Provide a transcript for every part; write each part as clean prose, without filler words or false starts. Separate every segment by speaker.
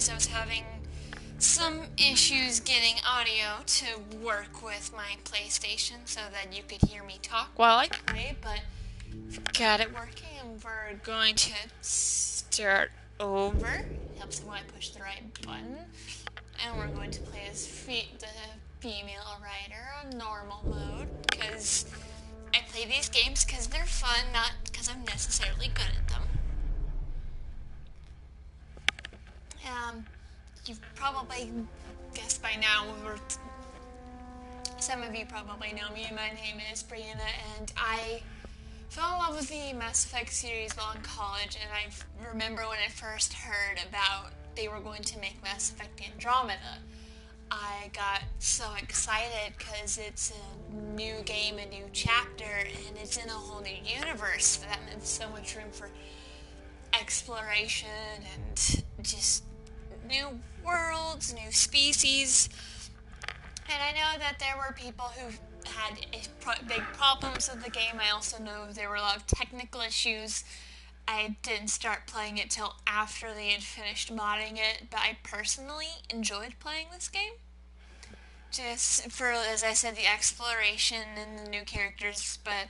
Speaker 1: because I was having some issues getting audio to work with my PlayStation so that you could hear me talk while I play, but got it working, and we're going to start over. Helps when I push the right button. And we're going to play as the female Ryder on normal mode, because I play these games because they're fun, not because I'm necessarily good at them. You've probably guessed by now, some of you probably know me. My name is Brianna, and I fell in love with the Mass Effect series while in college, and I remember when I first heard about they were going to make Mass Effect Andromeda. I got so excited because it's a new game, a new chapter, and it's in a whole new universe. That meant so much room for exploration and just new worlds, new species. And I know that there were people who had big problems with the game. I also know there were a lot of technical issues. I didn't start playing it till after they had finished modding it, but I personally enjoyed playing this game. Just for, as I said, the exploration and the new characters, but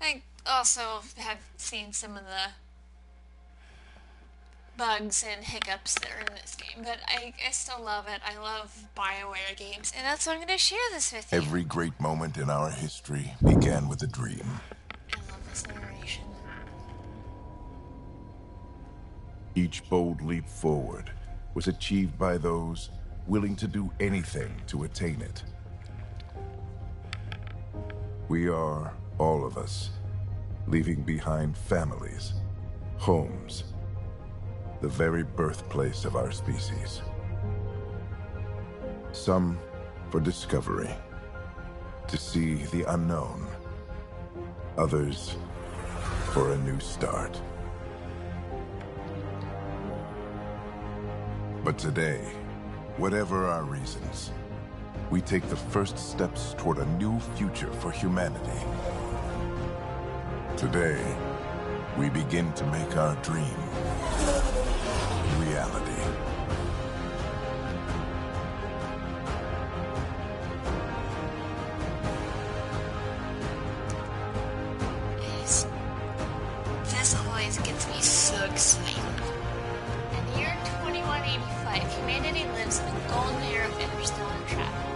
Speaker 1: I also have seen some of the bugs and hiccups that are in this game, but I still love it. I love BioWare games, and that's why I'm going to share this with you.
Speaker 2: Every great moment in our history began with a dream.
Speaker 1: I love this narration.
Speaker 2: Each bold leap forward was achieved by those willing to do anything to attain it. We are, all of us, leaving behind families, homes, the very birthplace of our species. Some for discovery, to see the unknown. Others for a new start. But today, whatever our reasons, we take the first steps toward a new future for humanity. Today, we begin to make our dream reality.
Speaker 1: This always gets me so excited. In the year 2185, humanity lives in the golden era of interstellar travel.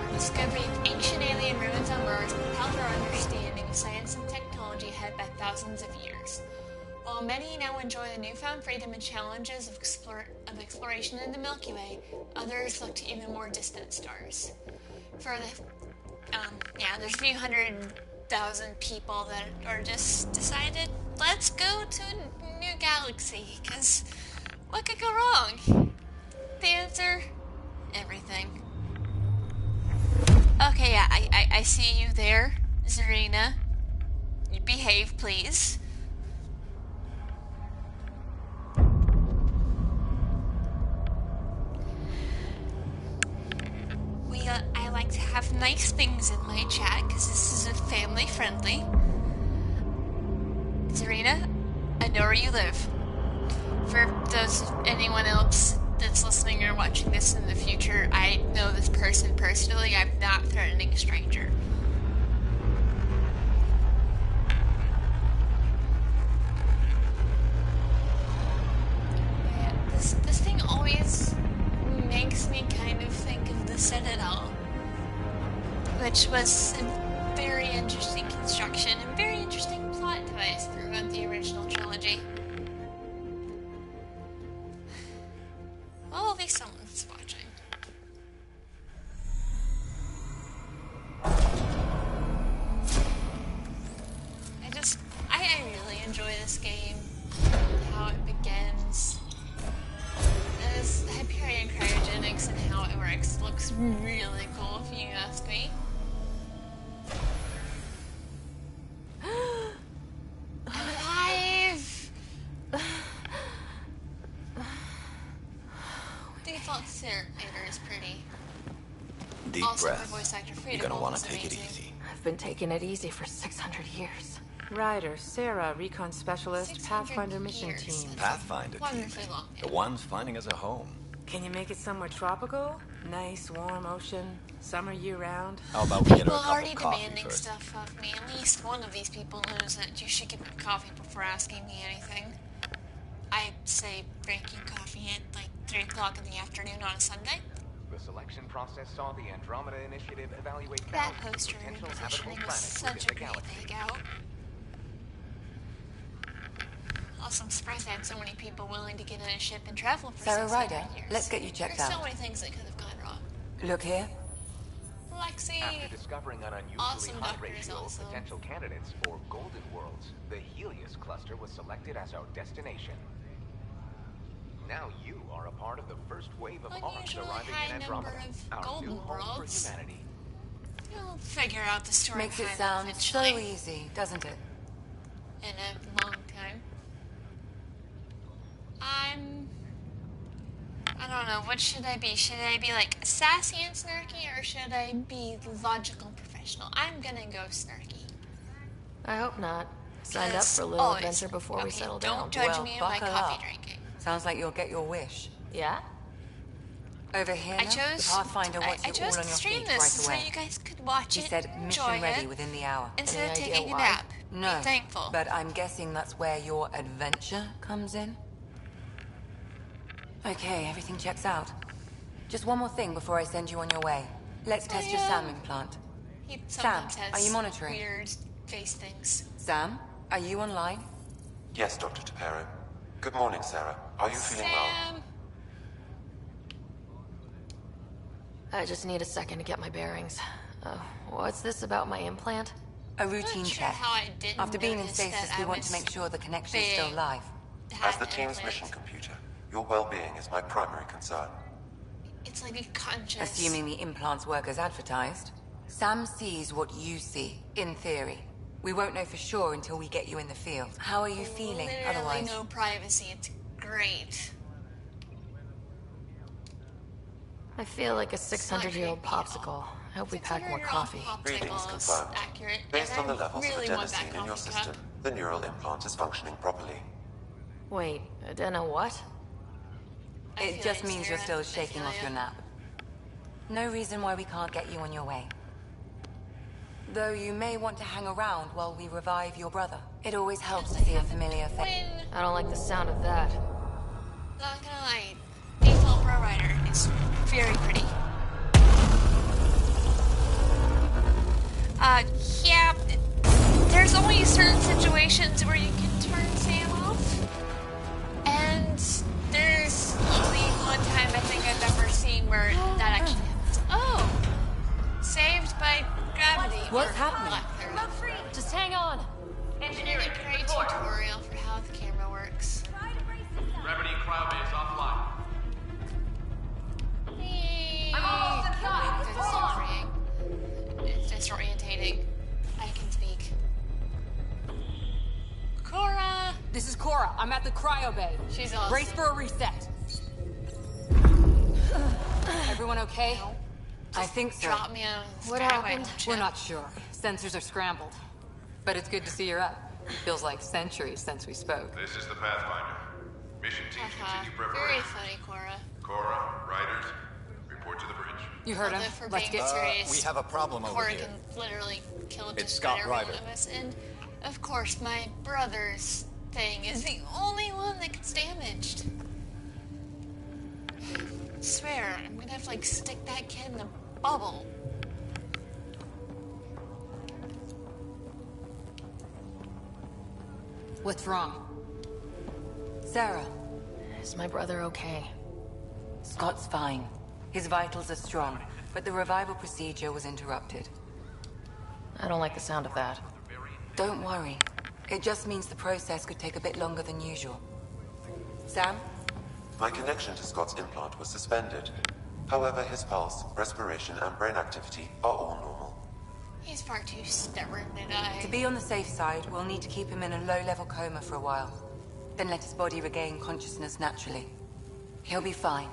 Speaker 1: Our discovery of ancient alien ruins on Mars propelled our understanding of science and technology ahead by thousands of years. While many now enjoy the newfound freedom and challenges of exploration in the Milky Way, others look to even more distant stars. For the, there's a few 100,000 people that are just decided, let's go to a new galaxy, because what could go wrong? The answer, everything. Okay, yeah, I see you there, Zarina. You behave, please. I like to have nice things in my chat, because this is family friendly. Zarina, I know where you live. For anyone else that's listening or watching this in the future, I know this person personally. I'm not threatening a stranger. Yeah, this thing always makes me kind of think of the Citadel, which was a very interesting construction and very interesting plot device throughout the original trilogy. Well, at least someone's watching. I really enjoy this game, how it begins. This Hyperion cryogenics and how it works looks really cool, if you ask me. Alive! Default narrator is pretty.
Speaker 3: Deep
Speaker 1: also,
Speaker 3: breath.
Speaker 1: For voice actor
Speaker 3: You're
Speaker 1: freedom,
Speaker 3: gonna want to
Speaker 1: was
Speaker 3: take it
Speaker 1: amazing.
Speaker 3: easy.
Speaker 4: I've been taking it easy for 600 years.
Speaker 5: Ryder, Sarah, Recon Specialist,
Speaker 1: 600
Speaker 5: Pathfinder Mission
Speaker 1: years.
Speaker 5: Team.
Speaker 3: Pathfinder team.
Speaker 1: Wonderfully long.
Speaker 3: The ones finding us a home. Can you make it somewhere tropical? Nice, warm ocean, summer year-round?
Speaker 5: How about we get
Speaker 1: People
Speaker 5: her a cup
Speaker 1: already
Speaker 5: of coffee
Speaker 1: demanding
Speaker 5: first?
Speaker 1: stuff of me. At least one of these people knows that you should get me coffee before asking me anything. I say drinking coffee at like 3 o'clock in the afternoon on a Sunday.
Speaker 6: The selection process saw the Andromeda Initiative evaluate
Speaker 1: That
Speaker 6: thousands of
Speaker 1: poster
Speaker 6: potential
Speaker 1: positioning
Speaker 6: habitable
Speaker 1: was
Speaker 6: planets
Speaker 1: such
Speaker 6: within
Speaker 1: a
Speaker 6: the
Speaker 1: great
Speaker 6: galaxy.
Speaker 1: fake out. Also, I'm surprised I had so many people willing to get in a ship and travel for
Speaker 7: Sarah
Speaker 1: 600
Speaker 7: Ryder,
Speaker 1: years.
Speaker 7: let's get you checked
Speaker 1: There's so
Speaker 7: out.
Speaker 1: many things that could have gone wrong.
Speaker 7: Look here.
Speaker 1: Lexi,
Speaker 6: After discovering an unusually
Speaker 1: awesome
Speaker 6: high
Speaker 1: doctors
Speaker 6: ratio
Speaker 1: also.
Speaker 6: of potential candidates for Golden Worlds, the Helius cluster was selected as our destination. Now you are a part of the first wave of Arks
Speaker 1: Unusually
Speaker 6: arriving
Speaker 1: high
Speaker 6: in
Speaker 1: number
Speaker 6: Andromeda,
Speaker 1: of
Speaker 6: our
Speaker 1: Golden
Speaker 6: new home for
Speaker 1: Worlds.
Speaker 6: humanity.
Speaker 1: You'll figure out the story
Speaker 7: Makes it
Speaker 1: kind of
Speaker 7: sound so
Speaker 1: eventually.
Speaker 7: easy, doesn't it?
Speaker 1: In a long time. I don't know, what should I be? Should I be like sassy and snarky, or should I be logical and professional? I'm gonna go snarky.
Speaker 4: I hope not. Signed up for a
Speaker 1: Yes,
Speaker 4: little
Speaker 1: always.
Speaker 4: adventure before we
Speaker 1: Okay,
Speaker 4: settle
Speaker 1: don't
Speaker 4: down.
Speaker 1: judge me on my
Speaker 7: buckle
Speaker 1: coffee
Speaker 7: up.
Speaker 1: drinking.
Speaker 7: Sounds like you'll get your wish.
Speaker 4: Yeah?
Speaker 7: Over here
Speaker 1: I
Speaker 7: now,
Speaker 1: chose.
Speaker 7: the Pathfinder wants
Speaker 1: I
Speaker 7: you
Speaker 1: chose
Speaker 7: all on
Speaker 1: to
Speaker 7: your
Speaker 1: stream
Speaker 7: feet
Speaker 1: this
Speaker 7: right
Speaker 1: so
Speaker 7: away.
Speaker 1: you guys could watch
Speaker 7: He
Speaker 1: it,
Speaker 7: said
Speaker 1: enjoy
Speaker 7: mission ready
Speaker 1: it,
Speaker 7: within the hour.
Speaker 1: instead
Speaker 4: Any
Speaker 1: of
Speaker 4: idea
Speaker 1: taking a
Speaker 4: why?
Speaker 1: nap.
Speaker 7: No,
Speaker 1: Be thankful.
Speaker 7: but I'm guessing that's where your adventure comes in. Okay, everything checks out. Just one more thing before I send you on your way. Let's test your SAM implant.
Speaker 1: He sometimes
Speaker 7: Sam,
Speaker 1: has
Speaker 7: are you monitoring?
Speaker 1: weird face things.
Speaker 7: Sam, are you online?
Speaker 8: Yes, Dr. Tapero. Good morning, Sarah. Are you feeling well?
Speaker 1: Sam,
Speaker 4: I just need a second to get my bearings. What's this about my implant?
Speaker 7: A routine
Speaker 1: sure
Speaker 7: check.
Speaker 1: how I didn't
Speaker 7: After being in
Speaker 1: notice
Speaker 7: stasis,
Speaker 1: that
Speaker 7: we
Speaker 1: I
Speaker 7: want to
Speaker 1: was
Speaker 7: make sure the connection is still
Speaker 1: big.
Speaker 7: live.
Speaker 8: As the
Speaker 1: Had
Speaker 8: team's
Speaker 1: implant.
Speaker 8: mission computer, your well-being is my primary concern.
Speaker 1: It's like a conscious.
Speaker 7: Assuming the implants work as advertised. Sam sees what you see, in theory. We won't know for sure until we get you in the field. How are you feeling
Speaker 1: Literally
Speaker 7: otherwise?
Speaker 1: no privacy. It's great.
Speaker 4: I feel like a 600-year-old
Speaker 1: creepy at all.
Speaker 4: popsicle. I hope we pack more
Speaker 1: 600-year-old
Speaker 4: coffee.
Speaker 8: Readings
Speaker 1: popsicle is
Speaker 8: confirmed.
Speaker 1: accurate,
Speaker 8: Based
Speaker 1: and
Speaker 8: on the
Speaker 1: I
Speaker 8: levels
Speaker 1: really
Speaker 8: of
Speaker 1: want that
Speaker 8: adenosine in your
Speaker 1: coffee
Speaker 8: system,
Speaker 1: cup.
Speaker 8: the neural implant is functioning properly.
Speaker 4: Wait, Adena what?
Speaker 1: I
Speaker 7: It
Speaker 1: feel
Speaker 7: just
Speaker 1: you,
Speaker 7: means you're
Speaker 1: Sarah.
Speaker 7: still
Speaker 1: I
Speaker 7: shaking
Speaker 1: feel
Speaker 7: off
Speaker 1: ya.
Speaker 7: your nap. No reason why we can't get you on your way. Though you may want to hang around while we revive your brother. It always helps to see a familiar face.
Speaker 1: When,
Speaker 4: I don't like the sound of that.
Speaker 1: not gonna lie, default Pro Rider is very pretty. Yeah, there's only certain situations where you can turn Sam off. And there's only one time I think I've ever seen where that actually happens. Oh! Saved by gravity.
Speaker 7: What's
Speaker 1: or
Speaker 7: happening?
Speaker 1: lack thereof.
Speaker 4: Just hang on.
Speaker 1: Really great tutorial for how the camera works.
Speaker 9: Gravity cryobase offline.
Speaker 1: I'm almost inside. That's so freeing. It's disorientating. I can speak. Cora!
Speaker 10: This is Cora. I'm at the cryo bay.
Speaker 1: She's awesome.
Speaker 10: Brace for a reset. Everyone okay?
Speaker 7: I think so.
Speaker 1: Drop me on the
Speaker 4: What
Speaker 1: skyway,
Speaker 4: happened?
Speaker 1: won't you?
Speaker 10: We're not sure. Sensors are scrambled. But it's good to see you're up. Feels like centuries since we spoke.
Speaker 9: This is the Pathfinder. Mission teams continue
Speaker 1: Very
Speaker 9: preparation.
Speaker 1: funny, Cora.
Speaker 9: Cora, Riders, report to the bridge.
Speaker 10: You heard him.
Speaker 1: Although for
Speaker 10: Let's
Speaker 1: being
Speaker 10: get...
Speaker 1: serious,
Speaker 5: We have a problem over
Speaker 1: Cora
Speaker 5: here.
Speaker 1: can literally kill
Speaker 5: It's
Speaker 1: just
Speaker 5: Scott
Speaker 1: about every
Speaker 5: Ryder.
Speaker 1: one of us. And, of course, my brother's thing is the only one that gets damaged. I swear, I'm gonna have to, like, stick that kid in a bubble.
Speaker 10: What's wrong?
Speaker 7: Sarah,
Speaker 4: Is my brother okay?
Speaker 7: Scott's fine. His vitals are strong, but the revival procedure was interrupted.
Speaker 4: I don't like the sound of that.
Speaker 7: Don't worry. It just means the process could take a bit longer than usual. Sam?
Speaker 8: My connection to Scott's implant was suspended. However, his pulse, respiration, and brain activity are all normal.
Speaker 1: He's far too stubborn to die.
Speaker 7: To be on the safe side, we'll need to keep him in a low-level coma for a while. Then let his body regain consciousness naturally. He'll be fine.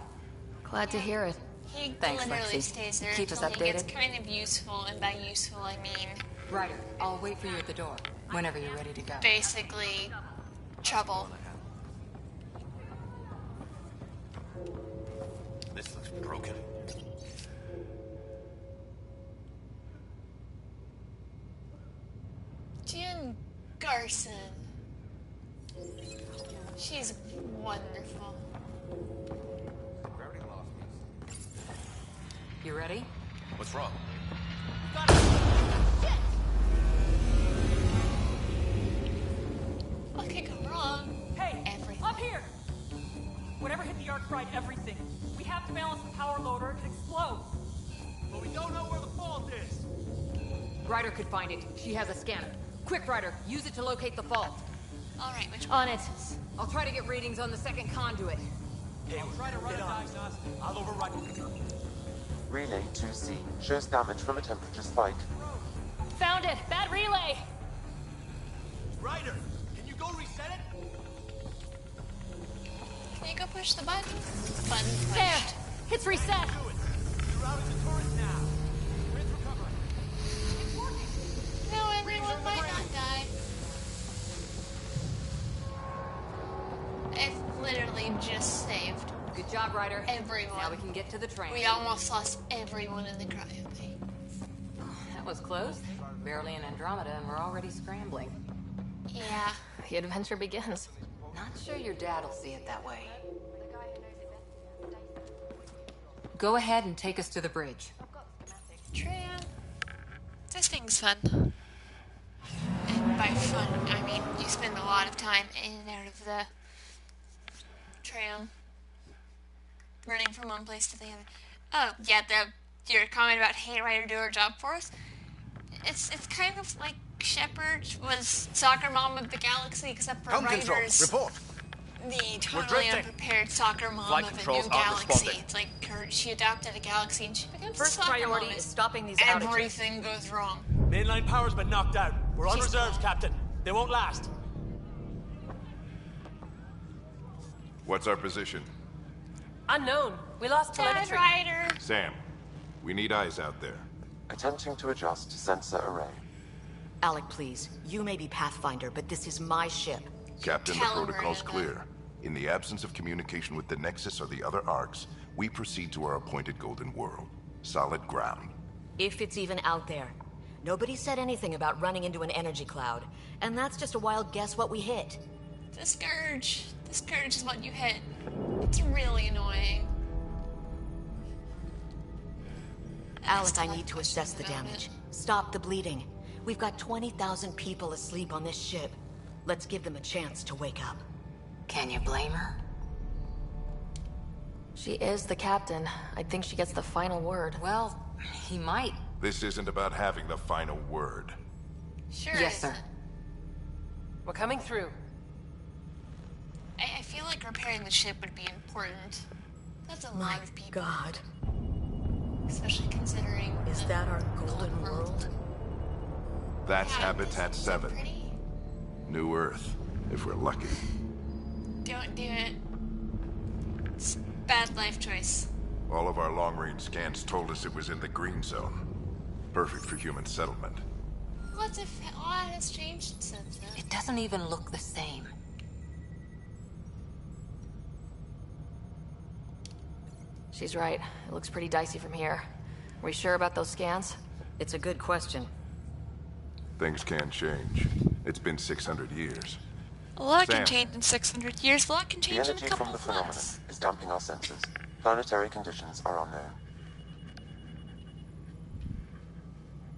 Speaker 4: Glad to hear it.
Speaker 1: He
Speaker 7: Thanks,
Speaker 1: literally
Speaker 7: Lexi.
Speaker 1: stays there
Speaker 7: Keep us
Speaker 1: until he gets
Speaker 7: updated.
Speaker 1: kind of useful, and by useful I mean
Speaker 10: Ryder, I'll wait for you at the door. Whenever you're ready to go.
Speaker 1: basically trouble.
Speaker 5: broken.
Speaker 1: Jen Garson. She's wonderful.
Speaker 10: You ready?
Speaker 5: What's wrong?
Speaker 1: What could go wrong?
Speaker 11: Hey,
Speaker 1: everything.
Speaker 11: up here! Whatever hit the Ark fried everything. We have to balance the power load or it could explode.
Speaker 5: But we don't know where the fault is.
Speaker 10: Ryder could find it. She has a scanner. Quick, Ryder, use it to locate the fault.
Speaker 1: Alright, which
Speaker 4: On
Speaker 1: one?
Speaker 4: it.
Speaker 10: I'll try to get readings on the second conduit.
Speaker 5: Hey,
Speaker 11: I'll try to run a diagnostic.
Speaker 5: I'll override.
Speaker 8: Relay 2C shows damage from a temperature spike.
Speaker 4: Found it. Bad relay.
Speaker 5: Ryder, can you go reset it?
Speaker 1: Can you go push the button? Button pushed.
Speaker 4: There. It's reset.
Speaker 5: Do it. You're routing the turret now. Grid's recovering. It's working.
Speaker 1: No, everyone might not die. It literally just saved
Speaker 10: Good job, Ryder.
Speaker 1: everyone.
Speaker 10: Now we can get to the train.
Speaker 1: We almost lost everyone in the cryo bay.
Speaker 10: That was close. Barely in Andromeda, and we're already scrambling.
Speaker 1: Yeah.
Speaker 4: The adventure begins.
Speaker 10: Not sure your dad'll see it that way. Go ahead and take us to the bridge.
Speaker 1: Tran. This thing's fun. And by fun, I mean you spend a lot of time in and out of the tram. Running from one place to the other. Oh, yeah, your comment about hey, Ryder, do her job for us. It's kind of like Shepard was soccer mom of the galaxy, except for Ryder's
Speaker 5: report.
Speaker 1: the totally
Speaker 5: drifting.
Speaker 1: unprepared soccer mom
Speaker 5: Flight
Speaker 1: of a
Speaker 5: controls
Speaker 1: new
Speaker 5: aren't
Speaker 1: galaxy.
Speaker 5: responding.
Speaker 1: It's like she adopted a galaxy and she becomes
Speaker 4: First
Speaker 1: a soccer
Speaker 4: priority
Speaker 1: mom.
Speaker 4: is stopping these outages.
Speaker 1: Everything goes wrong.
Speaker 11: Mainline power's been knocked out. We're on
Speaker 1: She's
Speaker 11: reserves,
Speaker 1: gone.
Speaker 11: Captain. They won't last.
Speaker 2: What's our position?
Speaker 4: Unknown. We lost
Speaker 1: Dad,
Speaker 4: telemetry.
Speaker 1: Ryder.
Speaker 2: Sam, we need eyes out there.
Speaker 8: Attempting to adjust sensor array.
Speaker 12: Alec, please. You may be Pathfinder, but this is my ship.
Speaker 2: Captain, the
Speaker 1: Tell her,
Speaker 2: protocol's
Speaker 1: Miranda.
Speaker 2: clear. In the absence of communication with the Nexus or the other Arks, we proceed to our appointed Golden World. Solid ground.
Speaker 12: If it's even out there. Nobody said anything about running into an energy cloud. And that's just a wild guess what we hit.
Speaker 1: The Scourge. The Scourge is what you hit. It's really annoying.
Speaker 12: Alec,
Speaker 1: still
Speaker 12: I
Speaker 1: have
Speaker 12: need to assess the
Speaker 1: questions about
Speaker 12: damage. Stop the bleeding. We've got 20,000 people asleep on this ship. Let's give them a chance to wake up.
Speaker 10: Can you blame her?
Speaker 4: She is the captain. I think she gets the final word.
Speaker 10: Well, he might.
Speaker 2: This isn't about having the final word.
Speaker 1: Sure.
Speaker 10: Yes, sir.
Speaker 4: We're coming through.
Speaker 1: I feel like repairing the ship would be important. That's a
Speaker 12: My
Speaker 1: lot of people.
Speaker 12: God.
Speaker 1: Especially considering
Speaker 12: Is
Speaker 1: the
Speaker 12: that our golden world?
Speaker 2: That's
Speaker 1: Yeah,
Speaker 2: Habitat
Speaker 1: this is so
Speaker 2: 7.
Speaker 1: pretty.
Speaker 2: New Earth, if we're lucky.
Speaker 1: Don't do it. It's bad life choice.
Speaker 2: All of our long-range scans told us it was in the green zone. Perfect for human settlement.
Speaker 1: A lot has changed since then.
Speaker 10: It doesn't even look the same.
Speaker 4: She's right. It looks pretty dicey from here. Are we sure about those scans?
Speaker 12: It's a good question.
Speaker 2: Things can change. It's been 600 years.
Speaker 1: A lot
Speaker 2: Sam.
Speaker 1: can change in 600 years. A lot can
Speaker 8: The
Speaker 1: change in a
Speaker 8: energy
Speaker 1: couple
Speaker 8: from the
Speaker 1: of
Speaker 8: phenomenon
Speaker 1: months.
Speaker 8: is damping our senses. Planetary conditions are unknown.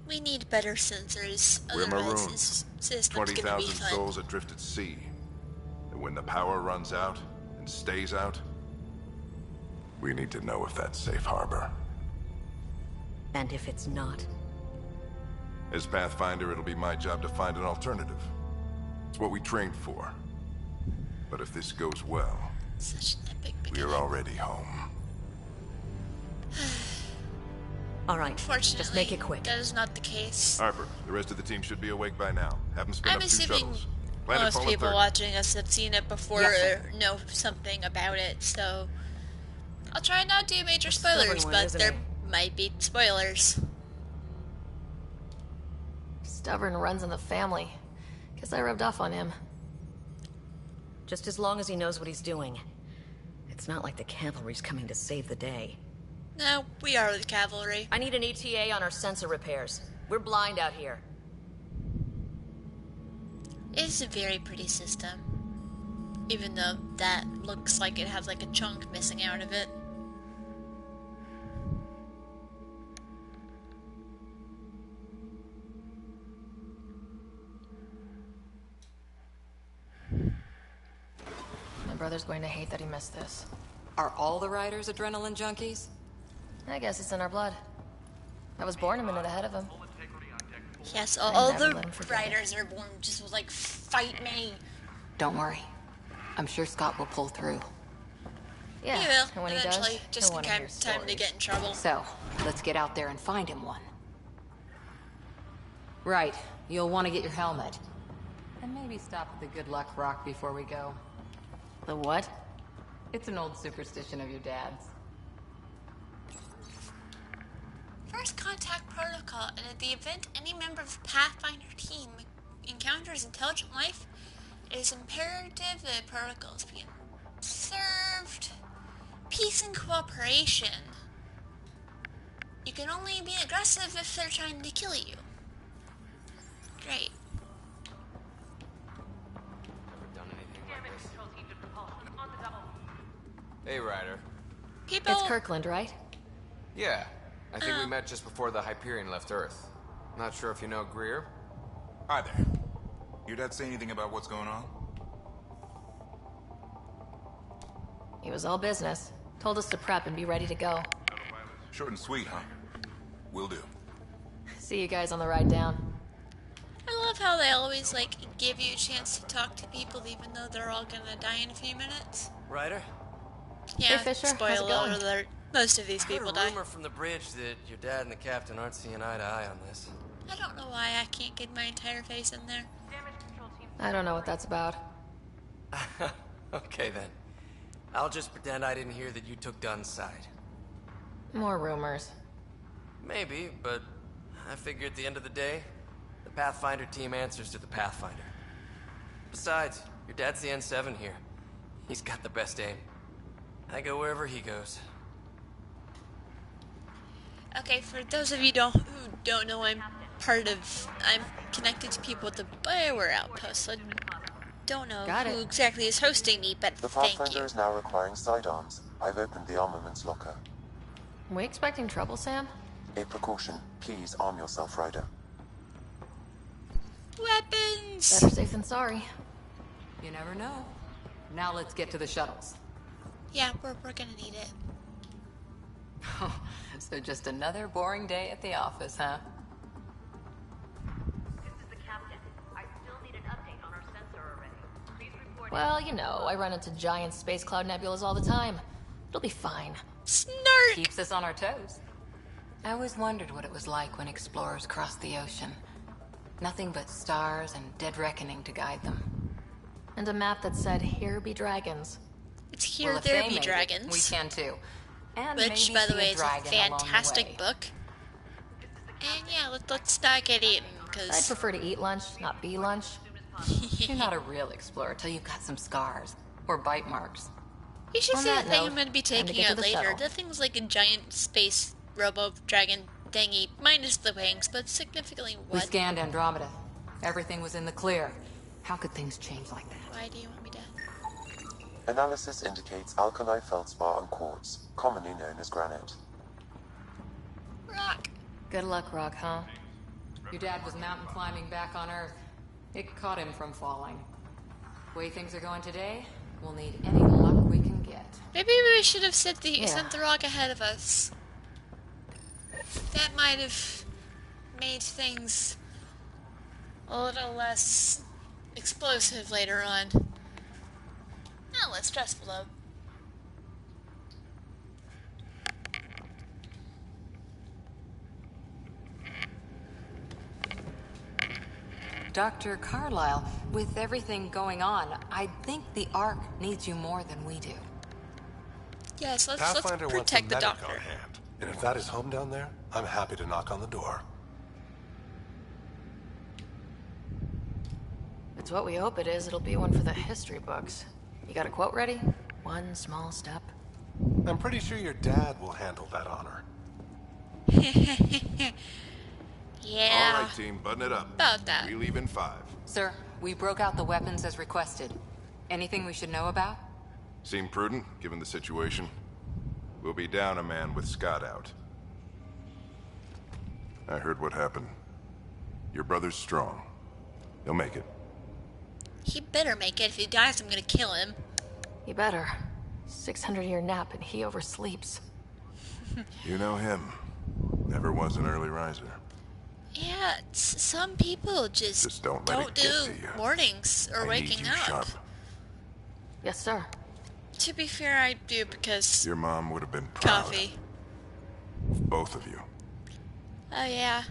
Speaker 1: We need better sensors.
Speaker 2: We're
Speaker 1: Otherwise,
Speaker 2: marooned.
Speaker 1: this system's gonna be
Speaker 2: 20,000
Speaker 1: fun.
Speaker 2: souls adrift at sea. And when the power runs out and stays out, we need to know if that's safe harbor.
Speaker 12: And if it's not?
Speaker 2: As Pathfinder, it'll be my job to find an alternative. It's what we trained for. But if this goes well,
Speaker 1: Such an epic beginning.
Speaker 2: we're already home.
Speaker 12: All right,
Speaker 1: Unfortunately,
Speaker 12: just make it quick.
Speaker 1: that is not the case.
Speaker 2: Harper, the rest of the team should be awake by now. Have them spin
Speaker 1: I'm
Speaker 2: up 2
Speaker 1: assuming
Speaker 2: shuttles. Planet
Speaker 1: most
Speaker 2: Fallen
Speaker 1: people
Speaker 2: 30.
Speaker 1: watching us have seen it before
Speaker 12: Yes,
Speaker 1: or know something about it, so I'll try not to do major
Speaker 12: Stubborn
Speaker 1: spoilers,
Speaker 12: one,
Speaker 1: but
Speaker 12: isn't
Speaker 1: there
Speaker 12: he?
Speaker 1: might be spoilers.
Speaker 4: Stubborn runs in the family. Guess I rubbed off on him.
Speaker 12: Just as long as he knows what he's doing. It's not like the cavalry's coming to save the day.
Speaker 1: No, we are the cavalry.
Speaker 12: I need an ETA on our sensor repairs. We're blind out here.
Speaker 1: It's a very pretty system. Even though that looks like it has like a chunk missing out of it.
Speaker 4: My brother's going to hate that he missed this.
Speaker 7: Are all the Riders adrenaline junkies?
Speaker 4: I guess it's in our blood. I was born a minute ahead of him.
Speaker 1: Yes,
Speaker 4: I
Speaker 1: all
Speaker 4: never
Speaker 1: the
Speaker 4: let him forget it.
Speaker 1: riders are born just was like, fight me.
Speaker 7: Don't worry. I'm sure Scott will pull through.
Speaker 4: Yeah,
Speaker 1: He will,
Speaker 4: and when
Speaker 1: eventually,
Speaker 4: he does,
Speaker 1: just
Speaker 4: he'll
Speaker 1: in
Speaker 4: want to hear
Speaker 1: time to
Speaker 4: stories.
Speaker 1: get in trouble.
Speaker 7: So, let's get out there and find him one. Right. You'll want to get your helmet. And maybe stop at the Good Luck Rock before we go.
Speaker 4: The what?
Speaker 7: It's an old superstition of your dad's.
Speaker 1: First contact protocol, and in the event any member of the Pathfinder team encounters intelligent life, it is imperative that protocols be observed. Peace and cooperation. You can only be aggressive if they're trying to kill you. Great.
Speaker 6: Never done anything like this. Hey, Ryder.
Speaker 1: People.
Speaker 4: It's Kirkland, right?
Speaker 6: Yeah, I think we met just before the Hyperion left Earth. Not sure if you know Greer.
Speaker 13: Hi there. Your dad say anything about what's going on?
Speaker 4: He was all business. Told us to prep and be ready to go.
Speaker 13: Short and sweet, huh? Will do.
Speaker 4: See you guys on the ride down.
Speaker 1: I love how they always like give you a chance to talk to people even though they're all gonna die in a few minutes.
Speaker 14: Ryder?
Speaker 1: Yeah,
Speaker 4: Hey, Fisher, how's it
Speaker 1: spoiler
Speaker 4: going?
Speaker 1: alert. Most of these
Speaker 14: I heard
Speaker 1: people
Speaker 14: a
Speaker 1: die.
Speaker 14: rumor from the bridge that your dad and the captain aren't seeing eye to eye on this.
Speaker 1: I don't know why I can't get my entire face in there.
Speaker 4: I don't know what that's about.
Speaker 14: Okay then. I'll just pretend I didn't hear that you took Dunn's side.
Speaker 4: More rumors.
Speaker 14: Maybe, but I figure at the end of the day, the Pathfinder team answers to the Pathfinder. Besides, your dad's the N7 here. He's got the best aim. I go wherever he goes.
Speaker 1: Okay, for those of you who don't know, I'm connected to people at the Bioware outpost, so I don't know who exactly is hosting me, but
Speaker 8: The
Speaker 1: thank
Speaker 8: Pathfinder
Speaker 1: you.
Speaker 8: is now requiring sidearms. I've opened the armaments locker.
Speaker 4: We expecting trouble, Sam?
Speaker 8: A precaution. Please arm yourself, Ryder.
Speaker 1: Weapons!
Speaker 4: Better safe than sorry.
Speaker 7: You never know. Now let's get to the shuttles.
Speaker 1: Yeah, we're gonna need it.
Speaker 7: So just another boring day at the office, huh?
Speaker 4: Well, you know, I run into giant space cloud nebulas all the time. It'll be fine.
Speaker 1: Snark!
Speaker 7: Keeps us on our toes. I always wondered what it was like when explorers crossed the ocean. Nothing but stars and dead reckoning to guide them.
Speaker 4: And a map that said, "Here be dragons."
Speaker 1: It's Here
Speaker 7: Well, if
Speaker 1: There
Speaker 7: they
Speaker 1: Be
Speaker 7: made it,
Speaker 1: Dragons.
Speaker 7: we can too. And
Speaker 1: Which,
Speaker 7: maybe
Speaker 1: by the
Speaker 7: see
Speaker 1: way,
Speaker 7: a
Speaker 1: is a
Speaker 7: dragon along the
Speaker 1: fantastic
Speaker 7: way.
Speaker 1: book. And yeah, let's not get eaten,
Speaker 4: I'd
Speaker 1: because...
Speaker 4: prefer to eat lunch, not be lunch.
Speaker 7: You're not a real explorer till you've got some scars or bite marks.
Speaker 1: You should
Speaker 4: On
Speaker 1: see the
Speaker 4: that
Speaker 1: thing
Speaker 4: note,
Speaker 1: I'm going to be
Speaker 4: time to
Speaker 1: taking
Speaker 4: get to
Speaker 1: out
Speaker 4: the
Speaker 1: later.
Speaker 4: shuttle.
Speaker 1: That thing was like a giant space robo-dragon thingy, minus the wings, but significantly
Speaker 7: We
Speaker 1: what?
Speaker 7: scanned Andromeda. Everything was in the clear. How could things change like that?
Speaker 1: Why do you want me to...
Speaker 8: Analysis indicates alkali feldspar and quartz, commonly known as granite.
Speaker 1: Rock!
Speaker 4: Good luck, Rock, huh?
Speaker 10: Your dad was mountain climbing back on Earth. It caught him from falling. The way things are going today, we'll need any luck we can get.
Speaker 1: Maybe we should have sent the rock ahead of us. That might have made things a little less explosive later on. Not less stressful, though.
Speaker 7: Dr. Carlyle, with everything going on, I think the Ark needs you more than we do.
Speaker 1: Yes, let's
Speaker 15: Pathfinder wants a
Speaker 1: protect the
Speaker 15: medic
Speaker 1: doctor.
Speaker 15: on hand. And if that is home down there, I'm happy to knock on the door.
Speaker 4: It's what we hope it is. It'll be one for the history books. You got a quote ready? One small step.
Speaker 15: I'm pretty sure your dad will handle that honor.
Speaker 1: Yeah.
Speaker 2: All right, team, button it up.
Speaker 1: About that.
Speaker 2: We leave in 5.
Speaker 10: Sir, we broke out the weapons as requested. Anything we should know about?
Speaker 2: Seem prudent, given the situation. We'll be down a man with Scott out. I heard what happened. Your brother's strong. He'll make it.
Speaker 1: He better make it. If he dies, I'm gonna kill him.
Speaker 4: He better. 600-year nap and he oversleeps.
Speaker 2: You know him. Never was an early riser.
Speaker 1: Yeah, some people just
Speaker 2: don't let it get
Speaker 1: do
Speaker 2: to you.
Speaker 1: Mornings or
Speaker 2: I
Speaker 1: waking
Speaker 2: need you
Speaker 1: up.
Speaker 2: sharp.
Speaker 4: Yes, sir.
Speaker 1: To be fair, I do because
Speaker 2: Your mom would have been proud
Speaker 1: coffee.
Speaker 2: of both of you.
Speaker 1: Oh yeah.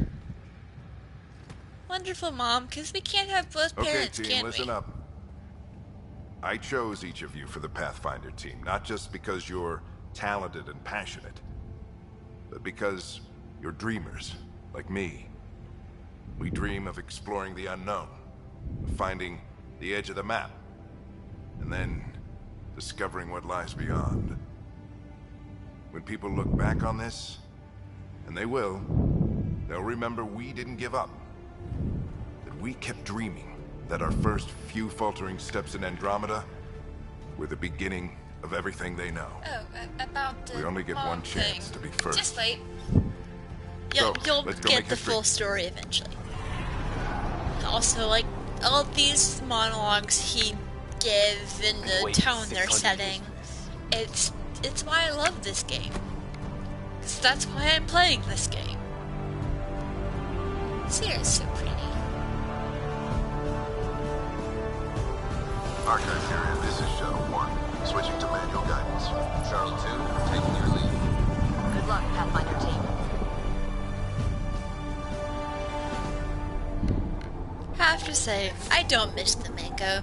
Speaker 1: Wonderful, Mom, because we can't have both parents,
Speaker 2: Okay, team,
Speaker 1: can
Speaker 2: listen
Speaker 1: we?
Speaker 2: up. I chose each of you for the Pathfinder team, not just because you're talented and passionate, but because you're dreamers, like me. We dream of exploring the unknown, of finding the edge of the map, and then discovering what lies beyond. When people look back on this, and they will, they'll remember we didn't give up. That we kept dreaming, that our first few faltering steps in Andromeda were the beginning of everything they know.
Speaker 1: Oh, about the
Speaker 2: We only get
Speaker 1: mom
Speaker 2: one chance
Speaker 1: thing.
Speaker 2: to be first.
Speaker 1: Just wait.
Speaker 2: So,
Speaker 1: You'll
Speaker 2: let's go
Speaker 1: get
Speaker 2: make
Speaker 1: the
Speaker 2: history.
Speaker 1: full story eventually. Also, like, all these monologues he gives and the
Speaker 6: Wait,
Speaker 1: tone they're
Speaker 6: 600
Speaker 1: setting, it's why I love this game. 'Cause that's why I'm playing this game. Sierra's so pretty.
Speaker 2: Ark Hyperion, this is Shuttle 1. Switching to manual guidance.
Speaker 6: Shuttle 2, taking your lead.
Speaker 4: Good luck, Pathfinder team.
Speaker 1: Have to say, I don't miss the Mako.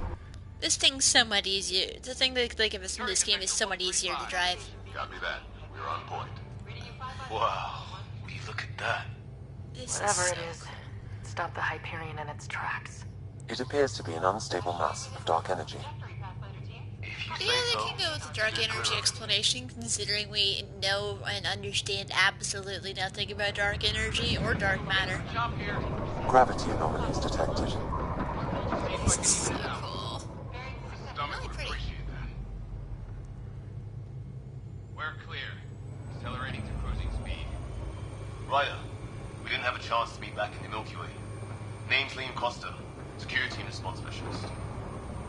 Speaker 1: This thing's so much easier. The thing they give us in this game is so much easier to drive.
Speaker 2: Copy that. We're on point.
Speaker 6: Wow, will you look at that?
Speaker 1: This
Speaker 4: Whatever
Speaker 1: is
Speaker 4: it is, stop the Hyperion in its tracks.
Speaker 8: It appears to be an unstable mass of dark energy.
Speaker 1: Yeah, they can go with the dark energy explanation, considering we know and understand absolutely nothing about dark energy or dark matter.
Speaker 8: Gravity anomalies detected.
Speaker 1: This is so cool. Really pretty.
Speaker 9: We're clear. Accelerating to cruising speed.
Speaker 16: Ryder, we didn't have a chance to meet back in the Milky Way. Name's Liam Costa, security and response specialist.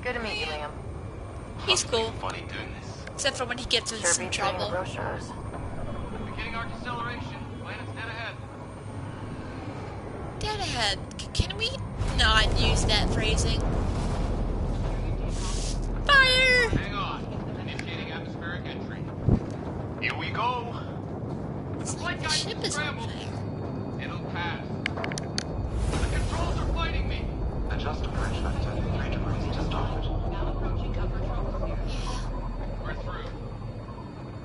Speaker 4: Good to meet you, Liam.
Speaker 1: He's cool.
Speaker 16: Funny doing this.
Speaker 1: Except for when he gets in
Speaker 4: Sure
Speaker 1: some
Speaker 4: beats reading the
Speaker 1: trouble.
Speaker 4: brochures.
Speaker 9: Beginning arc acceleration. Planet's dead ahead.
Speaker 1: Dead ahead. Can we not use that phrasing? Fire!
Speaker 9: Hang on. Initiating atmospheric entry.
Speaker 16: Here we go.
Speaker 1: It's like the ship is on fire.
Speaker 9: It'll pass. The controls are fighting me.
Speaker 8: Adjust approach vector 3 degrees to starboard.
Speaker 9: We're through.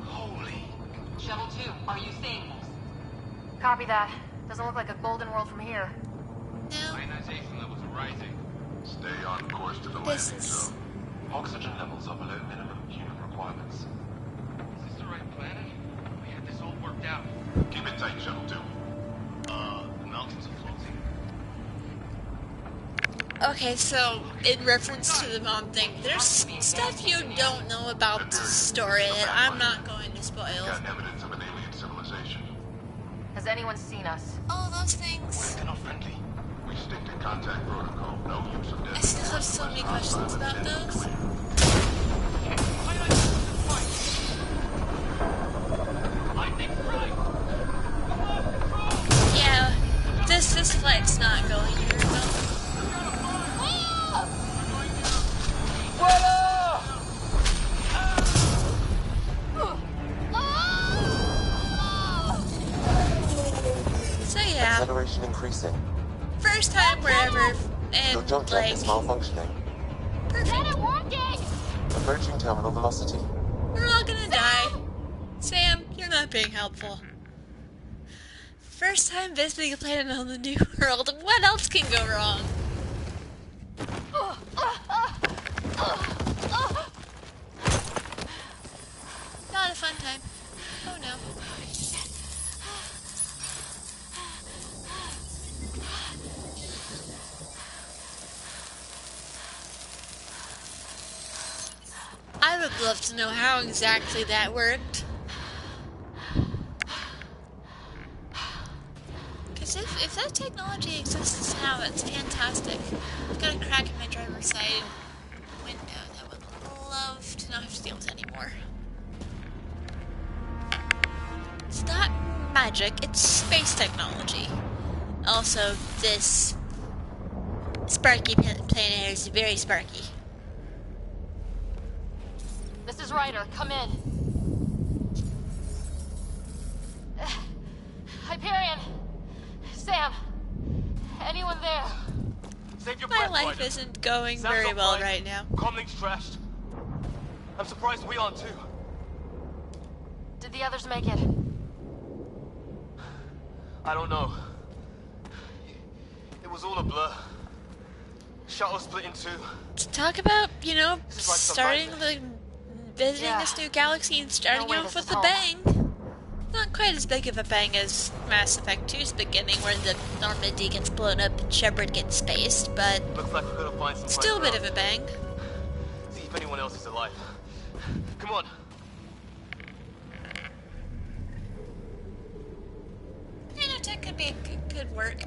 Speaker 16: Holy.
Speaker 7: Shuttle 2, are you seeing this?
Speaker 4: Copy that. Doesn't look like a golden world from here.
Speaker 1: No.
Speaker 9: Ionization levels are rising.
Speaker 2: Stay on course to the
Speaker 1: This
Speaker 2: landing
Speaker 1: is...
Speaker 2: zone.
Speaker 8: Oxygen levels are below minimum human requirements.
Speaker 9: Is this the right planet? We had this all worked out.
Speaker 2: Keep it tight, Shuttle 2.
Speaker 16: The mountains are floating.
Speaker 1: Okay, so, in reference to the mom thing, there's stuff you don't know about the story that I'm not going to spoil.
Speaker 2: Got evidence of an alien civilization.
Speaker 4: Has anyone seen us?
Speaker 1: All those things.
Speaker 16: They're not friendly.
Speaker 2: We stick to contact protocol. No use of
Speaker 1: I still have so many questions about those. Yeah, this flight's not going very well. So yeah,
Speaker 8: Acceleration increasing.
Speaker 1: first time wherever,
Speaker 8: Your
Speaker 1: and
Speaker 8: jump jet
Speaker 1: like,
Speaker 8: is malfunctioning. Approaching terminal velocity.
Speaker 1: we're all gonna die. Sam, you're not being helpful. First time visiting a planet on the new world. What else can go wrong? Not a fun time. love to know how exactly that worked. Because if that technology exists now, that's fantastic. I've got a crack in my driver's side window that I would love to not have to deal with anymore. It's not magic, it's space technology. Also, this sparky planet is very sparky.
Speaker 4: This is Ryder. Come in. Hyperion! Sam! Anyone there?
Speaker 5: Save your
Speaker 1: My
Speaker 5: breath,
Speaker 1: life
Speaker 5: Ryder.
Speaker 1: isn't going
Speaker 5: Sam's
Speaker 1: very
Speaker 5: not
Speaker 1: well
Speaker 5: fine.
Speaker 1: right now.
Speaker 5: Comlink's trashed. I'm surprised we aren't too.
Speaker 4: Did the others make it?
Speaker 5: I don't know. It was all a blur. Shuttle split in two.
Speaker 1: To talk about, you know,
Speaker 5: This is like some
Speaker 1: starting
Speaker 5: nightmare.
Speaker 1: visiting this new galaxy and starting
Speaker 4: No way
Speaker 1: off
Speaker 4: this
Speaker 1: with
Speaker 4: is
Speaker 1: a
Speaker 4: home.
Speaker 1: bang. Not quite as big of a bang as Mass Effect 2's beginning, where the Normandy gets blown up and Shepard gets spaced, but
Speaker 5: Looks like we're gonna find some
Speaker 1: still a
Speaker 5: high
Speaker 1: bit of a bang.
Speaker 5: ground. See if anyone else is alive. Come on.
Speaker 1: Nanotech could be could work.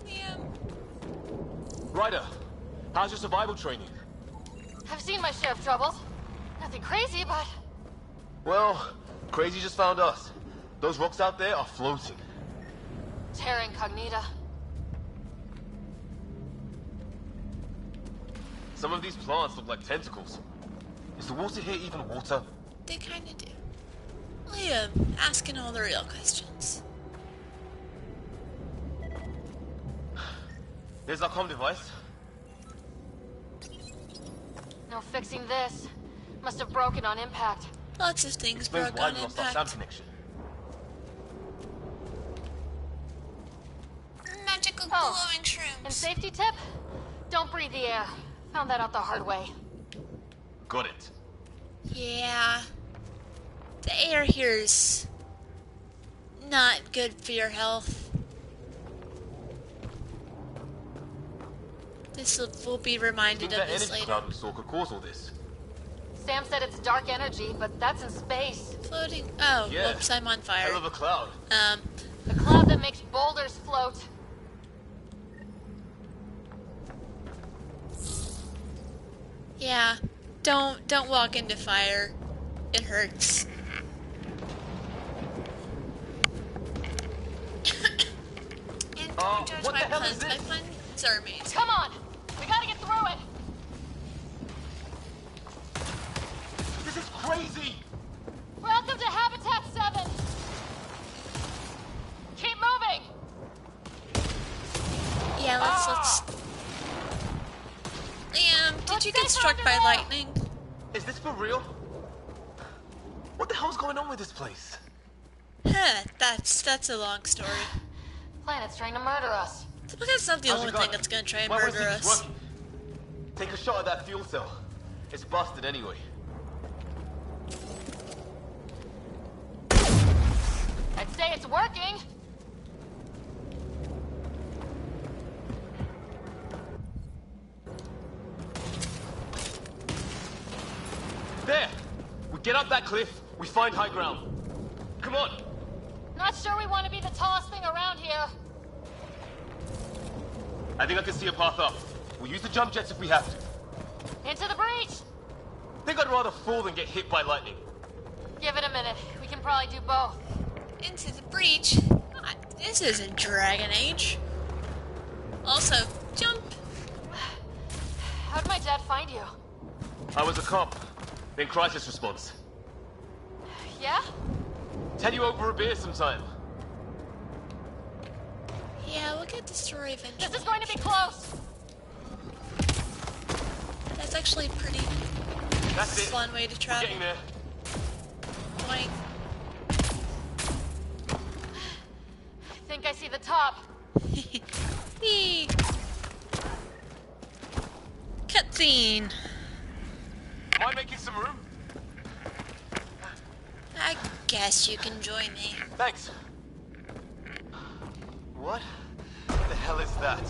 Speaker 1: Yeah.
Speaker 5: Ryder, how's your survival training?
Speaker 4: I've seen my share of troubles. Nothing crazy, but...
Speaker 5: Well, Crazy just found us. Those rocks out there are floating.
Speaker 4: Terra Incognita.
Speaker 5: Some of these plants look like tentacles. Is the water here even water?
Speaker 1: They kinda do. Liam, asking all the real questions.
Speaker 5: There's our comm device.
Speaker 4: No fixing this. Must have broken on impact.
Speaker 1: Lots of things
Speaker 5: Explains
Speaker 1: broke
Speaker 5: why
Speaker 1: on
Speaker 5: we lost our
Speaker 1: impact.
Speaker 5: SAM connection.
Speaker 1: Magical
Speaker 4: Oh,
Speaker 1: glowing shrooms.
Speaker 4: and safety tip? Don't breathe the air. Found that out the hard way.
Speaker 5: Got it.
Speaker 1: Yeah. The air here's not good for your health. We'll be reminded
Speaker 5: Think
Speaker 1: of
Speaker 5: that
Speaker 1: this
Speaker 5: energy
Speaker 1: later.
Speaker 5: cloud we saw could cause all this.
Speaker 4: Sam said it's dark energy, but that's in space.
Speaker 1: Floating. Oh,
Speaker 5: Yeah.
Speaker 1: whoops, I'm on fire.
Speaker 5: Hell of a cloud.
Speaker 4: The cloud that makes boulders float.
Speaker 1: Yeah. Don't walk into fire. It hurts. And don't judge
Speaker 5: what
Speaker 1: my
Speaker 5: the hell
Speaker 1: puns.
Speaker 5: is
Speaker 1: My
Speaker 5: this?
Speaker 1: puns are amazing.
Speaker 4: Come on! We gotta get through it!
Speaker 5: This is crazy!
Speaker 4: Welcome to Habitat 7! Keep moving!
Speaker 1: Yeah, let's... Liam, did you get struck by lightning?
Speaker 5: Is this for real? What the hell's going on with this place?
Speaker 1: Huh, that's a long story.
Speaker 4: Planet's trying to murder us.
Speaker 1: But that's not the
Speaker 5: How's
Speaker 1: only
Speaker 5: it going?
Speaker 1: thing that's gonna try and
Speaker 5: Why
Speaker 1: murder
Speaker 5: wasn't this
Speaker 1: us.
Speaker 5: working? Take a shot at that fuel cell. It's busted anyway.
Speaker 4: I'd say it's working.
Speaker 5: There! We get up that cliff, we find high ground. Come on!
Speaker 4: Not sure we want to be the tallest thing around here.
Speaker 5: I think I can see a path up. We'll use the jump jets if we have to.
Speaker 4: Into the breach!
Speaker 5: Think I'd rather fall than get hit by lightning.
Speaker 4: Give it a minute. We can probably do both.
Speaker 1: Into the breach? This isn't Dragon Age. Also, jump.
Speaker 4: How'd my dad find you?
Speaker 5: I was a cop, then crisis response.
Speaker 4: Yeah?
Speaker 5: Tell you over a beer sometime.
Speaker 1: Yeah, we'll get the story eventually.
Speaker 4: This is going to be close.
Speaker 1: That's actually a pretty
Speaker 5: That's it.
Speaker 1: fun way to
Speaker 5: We're
Speaker 1: travel.
Speaker 5: getting there.
Speaker 1: Point.
Speaker 4: I think I see the top.
Speaker 1: Whee! Cutscene.
Speaker 5: Am I making some room?
Speaker 1: I guess you can join me.
Speaker 5: Thanks. What the hell is that?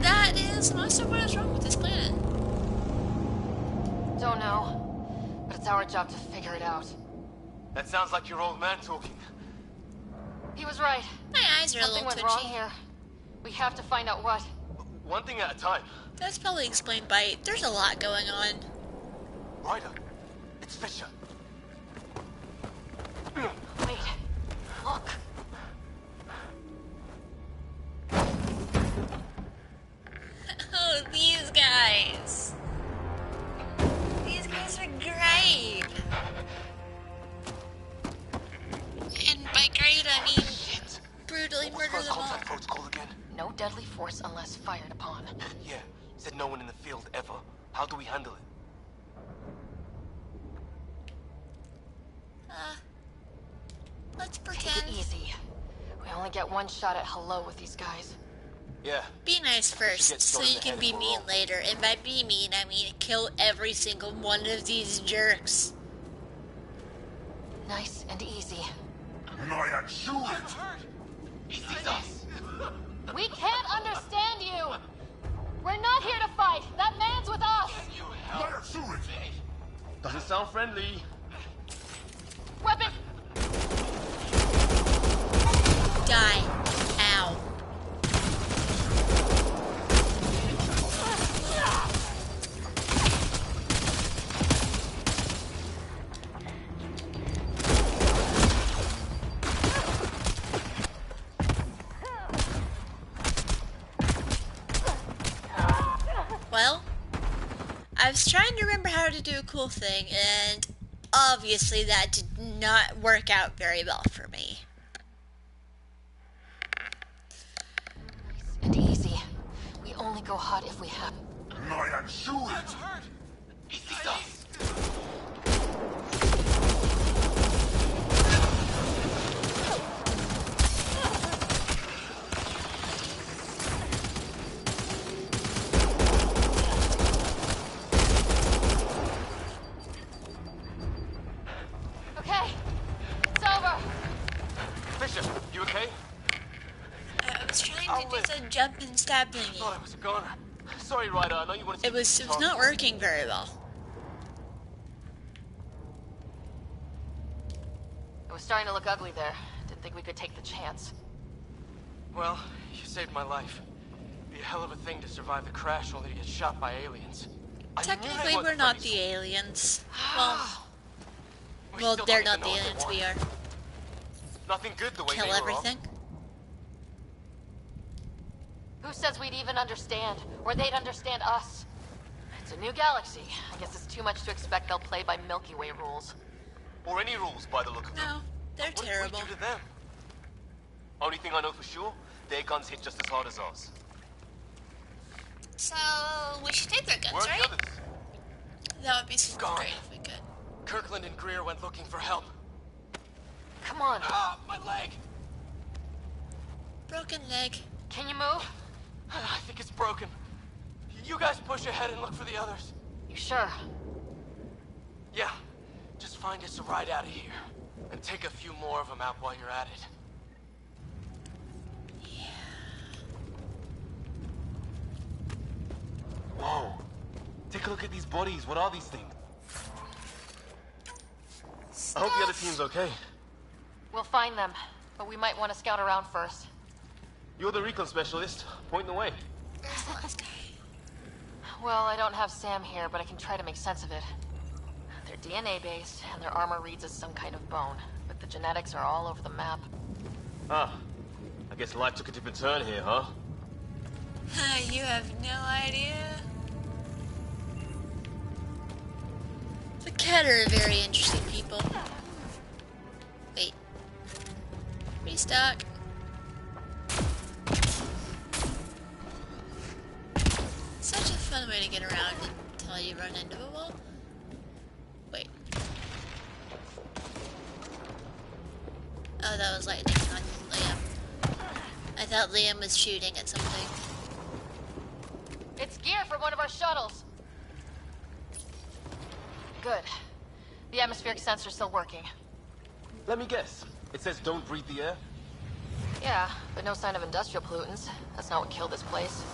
Speaker 1: that is most of what is wrong with this planet.
Speaker 4: Don't know, but it's our job to figure it out.
Speaker 5: That sounds like your old man talking.
Speaker 4: He was right.
Speaker 1: My eyes are
Speaker 4: Something
Speaker 1: a little
Speaker 4: went
Speaker 1: twitchy.
Speaker 4: wrong here. We have to find out what.
Speaker 5: One thing at a time.
Speaker 1: That's probably explained by there's a lot going on.
Speaker 5: Ryder, it's Fisher.
Speaker 4: Wait, look.
Speaker 1: Oh, these guys. These guys are great. And by great, I mean brutally murder them all.
Speaker 5: Contact protocol again?
Speaker 4: No deadly force unless fired upon.
Speaker 5: Yeah, said no one in the field ever. How do we handle it?
Speaker 1: Let's
Speaker 4: Take
Speaker 1: pretend.
Speaker 4: it easy. We only get one shot at hello with these guys.
Speaker 5: Yeah.
Speaker 1: Be nice first,
Speaker 5: Get
Speaker 1: so
Speaker 5: shot in
Speaker 1: you
Speaker 5: the
Speaker 1: can
Speaker 5: head
Speaker 1: be
Speaker 5: for
Speaker 1: mean
Speaker 5: all.
Speaker 1: later. And by be mean, I mean kill every single one of these jerks.
Speaker 4: Nice and easy.
Speaker 16: I am sure
Speaker 5: He sees us.
Speaker 4: We can't understand you! We're not here to fight! That man's with us!
Speaker 5: Doesn't sound friendly.
Speaker 4: Weapon!
Speaker 1: Die. Ow. Well, I was trying to remember how to do a cool thing, and obviously that did not work out very well for me.
Speaker 4: And easy. We only go hot if we have.
Speaker 16: I am sure
Speaker 5: He sees us.
Speaker 4: Okay, it's over.
Speaker 5: Fisher, you okay?
Speaker 1: I was trying to do some jump and stab
Speaker 5: I
Speaker 1: thingy.
Speaker 5: thought I was a goner. Sorry, Ryder. I know you wanted to.
Speaker 1: It was not working very well.
Speaker 4: It was starting to look ugly there. Didn't think we could take the chance.
Speaker 14: Well, you saved my life. Be a hell of a thing to survive the crash only to get shot by aliens.
Speaker 1: Technically, we're not the aliens. Well, they're not the aliens, we are.
Speaker 5: Nothing good the way
Speaker 1: Kill
Speaker 5: they were
Speaker 1: everything.
Speaker 4: Who says we'd even understand? Or they'd understand us? It's a new galaxy. I guess it's too much to expect they'll play by Milky Way rules.
Speaker 5: Or any rules by the look of them.
Speaker 1: No, they're
Speaker 5: What
Speaker 1: terrible.
Speaker 5: did we do to them? Only thing I know for sure, their guns hit just as hard as ours.
Speaker 1: So, we should take their guns,
Speaker 5: Where are
Speaker 1: right?
Speaker 5: the others?
Speaker 1: That would be super great if we could.
Speaker 14: Kirkland and Greer went looking for help.
Speaker 4: Come on.
Speaker 14: Ah, my leg!
Speaker 1: Broken leg.
Speaker 4: Can you move?
Speaker 14: I think it's broken. You guys push ahead and look for the others.
Speaker 4: You sure?
Speaker 14: Yeah. Just find us a ride out of here. And take a few more of them out while you're at it.
Speaker 5: Whoa. Take a look at these bodies. What are these things? I hope the other team's okay.
Speaker 4: We'll find them, but we might want to scout around first.
Speaker 5: You're the recon specialist. Point the way.
Speaker 1: Where's the last guy?
Speaker 4: Well, I don't have Sam here, but I can try to make sense of it. They're DNA-based, and their armor reads as some kind of bone, but the genetics are all over the map.
Speaker 5: Ah. I guess life took a different turn here, huh?
Speaker 1: You have no idea. The Cat are very interesting people. Wait. Restock. Such a fun way to get around until you run into a wall. Wait. Oh, that was lightning, not Liam. I thought Liam was shooting at something.
Speaker 4: It's gear from one of our shuttles. Good. The atmospheric sensor's still working.
Speaker 5: Let me guess. It says don't breathe the air?
Speaker 4: Yeah, but no sign of industrial pollutants. That's not what killed this place.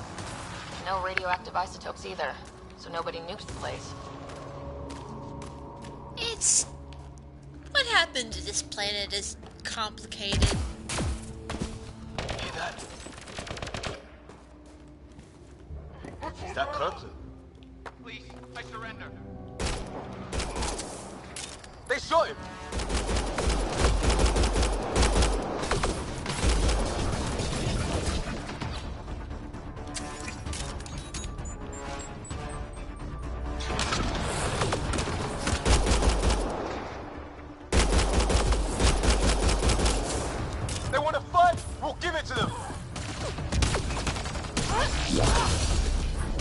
Speaker 4: No radioactive isotopes either, so nobody nukes the place.
Speaker 17: It's... What happened to this planet is complicated.
Speaker 16: Hear that? Is that Kirkland?
Speaker 9: Please, I surrender.
Speaker 5: They shot him! They want to fight? We'll give it to them!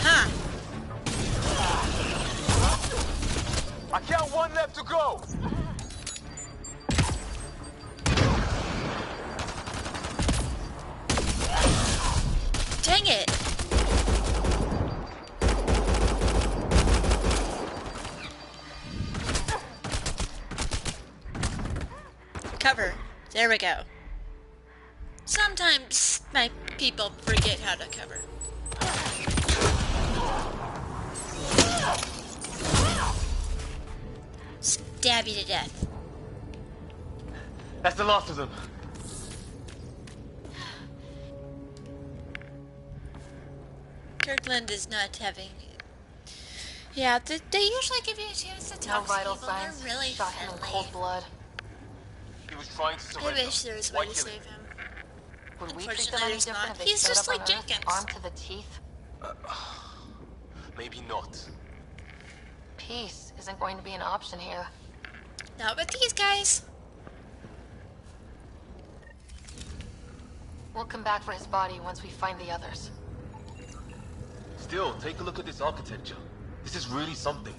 Speaker 17: Huh.
Speaker 5: I count one left to go!
Speaker 17: Dang it! Cover. There we go. Sometimes my people forget how to cover. Stab you to death.
Speaker 5: That's the last of them.
Speaker 17: Kirkland is not having... Yeah, they usually give you a chance to
Speaker 4: No
Speaker 17: talk to
Speaker 4: vital
Speaker 17: people.
Speaker 4: signs.
Speaker 17: They're really
Speaker 4: Shot him in
Speaker 17: friendly.
Speaker 4: cold blood.
Speaker 5: He was trying to
Speaker 17: I
Speaker 5: surrender.
Speaker 17: wish there was a
Speaker 5: Why
Speaker 17: way to
Speaker 5: kill
Speaker 17: save him.
Speaker 4: Would we treat them
Speaker 17: Unfortunately,
Speaker 4: any
Speaker 17: there's
Speaker 4: different
Speaker 17: not.
Speaker 4: if they
Speaker 17: He's
Speaker 4: showed
Speaker 17: just
Speaker 4: up
Speaker 17: like
Speaker 4: on Earth,
Speaker 17: Jenkins.
Speaker 4: armed to the teeth?
Speaker 5: Maybe not.
Speaker 4: Peace isn't going to be an option here.
Speaker 17: Not with these guys.
Speaker 4: We'll come back for his body once we find the others.
Speaker 5: Still, take a look at this architecture. This is really something.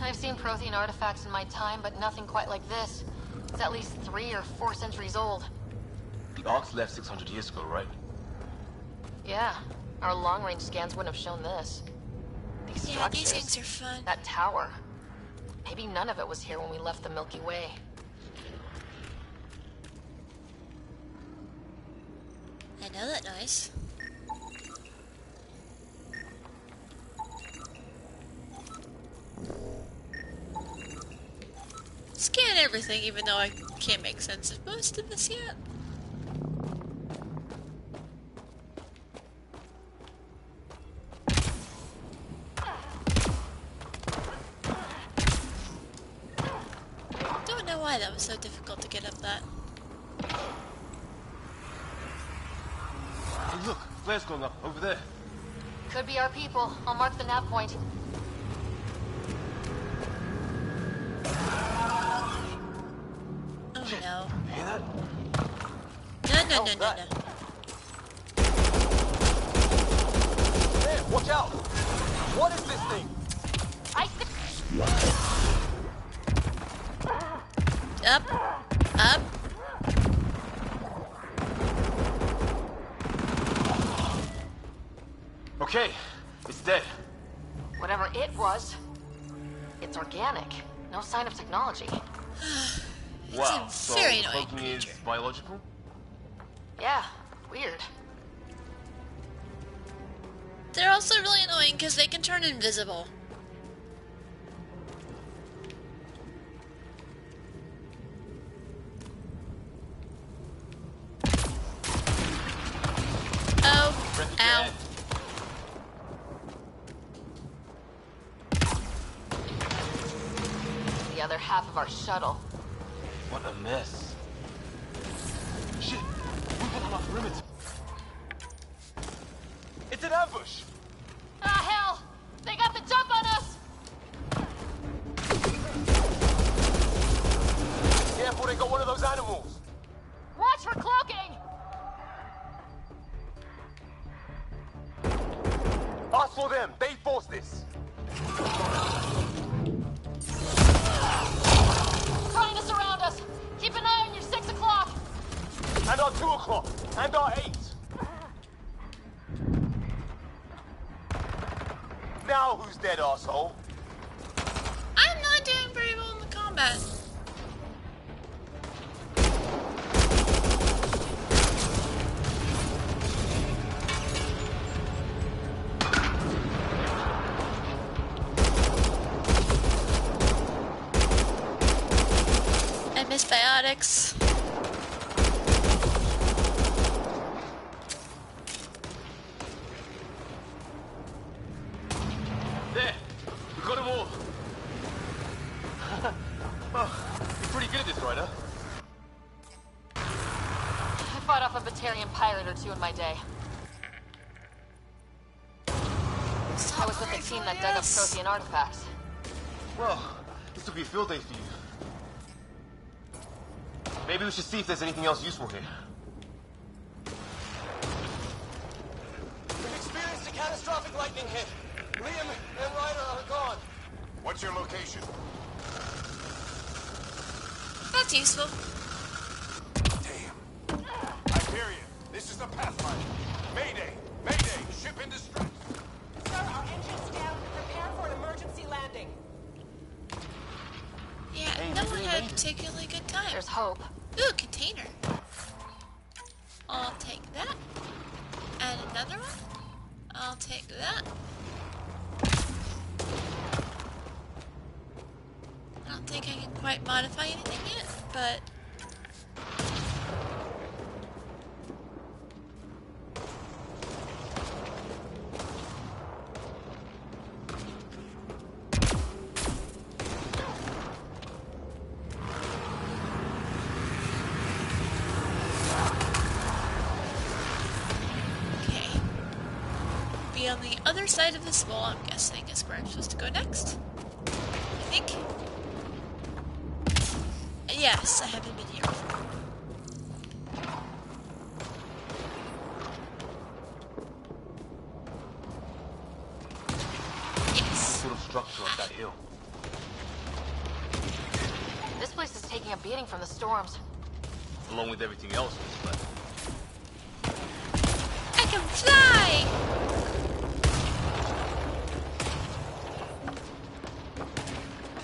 Speaker 4: I've seen Prothean artifacts in my time, but nothing quite like this. It's at least 3 or 4 centuries old.
Speaker 5: The Ark's left 600 years ago, right?
Speaker 4: Yeah, our long-range scans wouldn't have shown this. These
Speaker 17: Yeah,
Speaker 4: structures,
Speaker 17: these things are fun.
Speaker 4: that tower. Maybe none of it was here when we left the Milky Way.
Speaker 17: I know that noise. Scan everything, even though I can't make sense of most of this yet. Don't know why that was so difficult to get up that.
Speaker 5: Hey, look, flare's going up over there.
Speaker 4: Could be our people. I'll mark the nav point.
Speaker 17: Oh no.
Speaker 5: Hear that?
Speaker 17: No.
Speaker 5: Hey, watch out! What is this thing?
Speaker 17: Up.
Speaker 5: Okay, it's dead.
Speaker 4: Whatever it was, it's organic. No sign of technology.
Speaker 5: Wow,
Speaker 17: It's a
Speaker 5: so
Speaker 17: very
Speaker 5: the
Speaker 17: annoying
Speaker 5: cloaking is biological?
Speaker 4: Yeah, weird.
Speaker 17: They're also really annoying because they can turn invisible. Oh, ow.
Speaker 4: The other half of our shuttle.
Speaker 5: What a mess. Shit, we've been on our perimeter. It's an ambush!
Speaker 4: Ah, hell! They got the jump on us!
Speaker 5: Careful, they got one of those animals.
Speaker 4: Watch for cloaking!
Speaker 5: Us for them, they forced this.
Speaker 4: Trying to surround us! Keep an eye on your 6 o'clock!
Speaker 5: And our 2 o'clock, and our 8. Now who's dead, asshole?
Speaker 1: combat. I miss biotics.
Speaker 5: There! We got them all! Oh, you're pretty good at this, Ryder.
Speaker 4: I fought off a Batarian pirate or two in my day. I was with the team that dug up Prothean artifacts.
Speaker 5: Well, this will be a field day for you. Maybe we should see if there's anything else useful here.
Speaker 18: We've experienced a catastrophic lightning hit. Liam and Ryder are gone.
Speaker 2: What's your location?
Speaker 1: That's useful.
Speaker 2: Damn. Hyperion, this is the Pathfinder. Mayday! Mayday! Ship in distress.
Speaker 18: Sir, our engine's down. Prepare for an emergency landing.
Speaker 1: Yeah, no one had a particularly good time.
Speaker 4: There's hope.
Speaker 1: Ooh, container. I'll take that. And another one. I'll take that. I don't think I can quite modify anything yet, but... on the other side of this wall, I'm guessing, is where I'm supposed to go next. I think. Yes, I haven't been here before. Yes.
Speaker 5: Sort of structure on that hill.
Speaker 4: This place is taking a beating from the storms.
Speaker 5: Along with everything else that's left.
Speaker 1: I can fly!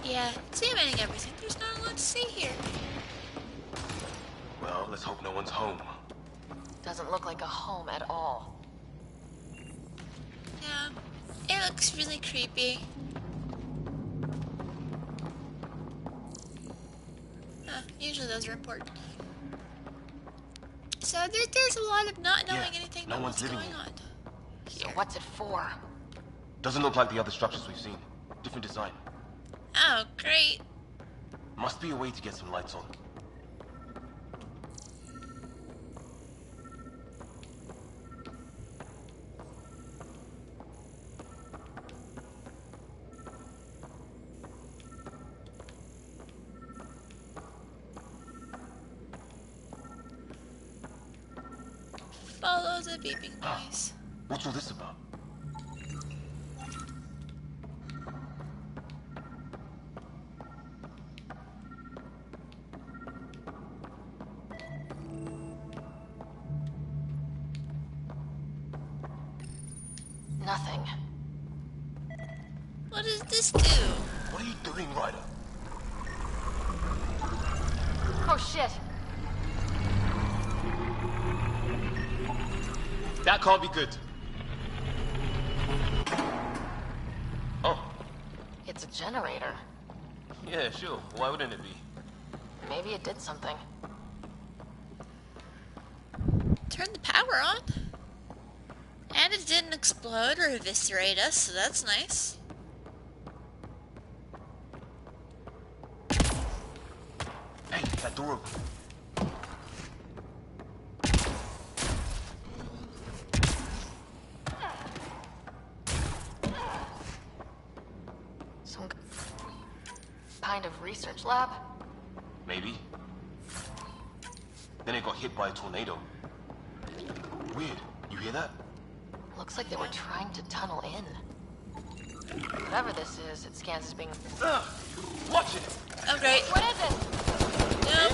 Speaker 1: Yeah, examining everything. There's not a lot to see here.
Speaker 5: Well, let's hope no one's home.
Speaker 4: Doesn't look like a home at all.
Speaker 1: Yeah, it looks really creepy. Usually those are important. So there's a lot of not knowing anything about what's going on.
Speaker 4: So what's it for?
Speaker 5: Doesn't look like the other structures we've seen. Different design.
Speaker 1: Oh, great.
Speaker 5: Must be a way to get some lights on.
Speaker 1: Follow the beeping noise.
Speaker 5: What's all this about?
Speaker 4: Nothing.
Speaker 1: What does this do?
Speaker 5: What are you doing, Ryder?
Speaker 4: Oh shit!
Speaker 5: That can't be good. Oh.
Speaker 4: It's a generator.
Speaker 5: Yeah, sure. Why wouldn't it be?
Speaker 4: Maybe it did something.
Speaker 1: Turn the power on. And it didn't explode or eviscerate us, so that's nice.
Speaker 5: Hey, that door open.
Speaker 4: Some kind of research lab?
Speaker 5: Maybe. Then it got hit by a tornado. Weird. You hear that?
Speaker 4: Looks like they were trying to tunnel in. Whatever this is, it scans as being...
Speaker 5: Watch it!
Speaker 1: Oh, great.
Speaker 4: What is it?
Speaker 1: No.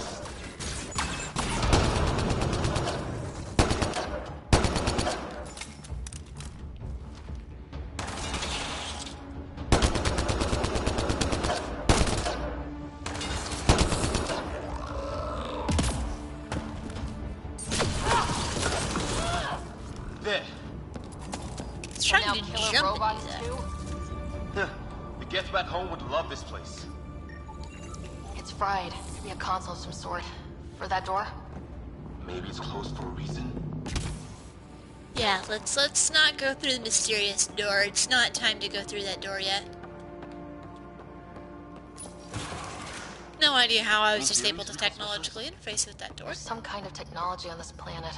Speaker 5: home would love this place.
Speaker 4: It's fried. Maybe a console of some sort. For that door?
Speaker 16: Maybe it's closed for a reason.
Speaker 17: Yeah, let's not go through the mysterious door. It's not time to go through that door yet. No idea how I was just able to technologically interface with that door.
Speaker 4: There's some kind of technology on this planet.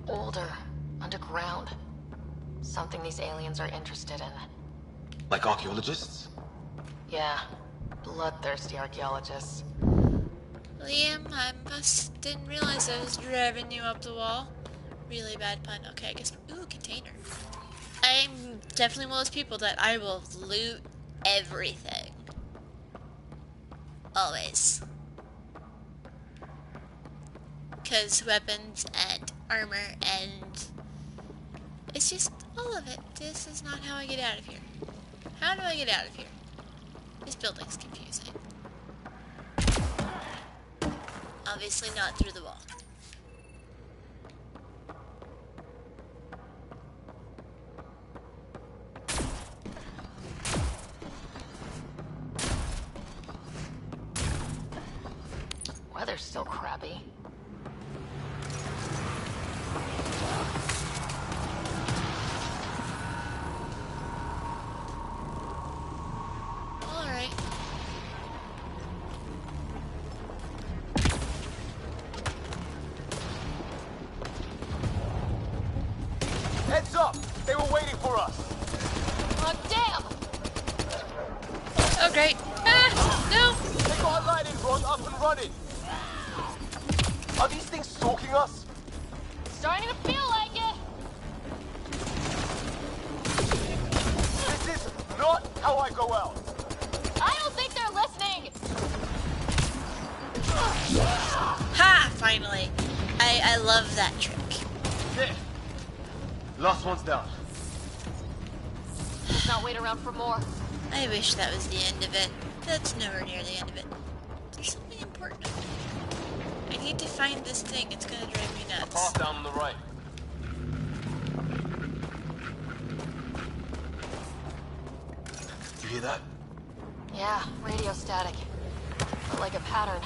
Speaker 4: Older. Underground. Something these aliens are interested in.
Speaker 16: Like archaeologists?
Speaker 4: Yeah. Bloodthirsty archaeologists.
Speaker 17: Liam, didn't realize I was driving you up the wall. Really bad pun. Okay, I guess. Ooh, container. I'm definitely one of those people that I will loot everything. Always. Because weapons and armor and... it's just all of it. This is not how I get out of here. How do I get out of here? This building's confusing. Obviously not through the wall.
Speaker 4: Weather's still crappy.
Speaker 17: Alright.
Speaker 5: Heads up! They were waiting for us!
Speaker 4: Oh, damn!
Speaker 17: Oh, great. Ah! No!
Speaker 5: They got a lightning rod up and running! Are these things stalking us?
Speaker 4: Starting to feel like it!
Speaker 5: This is not how I go out!
Speaker 4: I don't think they're listening!
Speaker 17: Ha! Finally. I love that trick.
Speaker 5: There! Last one's down.
Speaker 4: Let's not wait around for more.
Speaker 17: I wish that was the end of it. That's nowhere near the end of it. There's something important. I need to find this thing. It's gonna drive me nuts.
Speaker 5: Path down on the right. You hear that?
Speaker 4: Yeah, radio static. But like a pattern.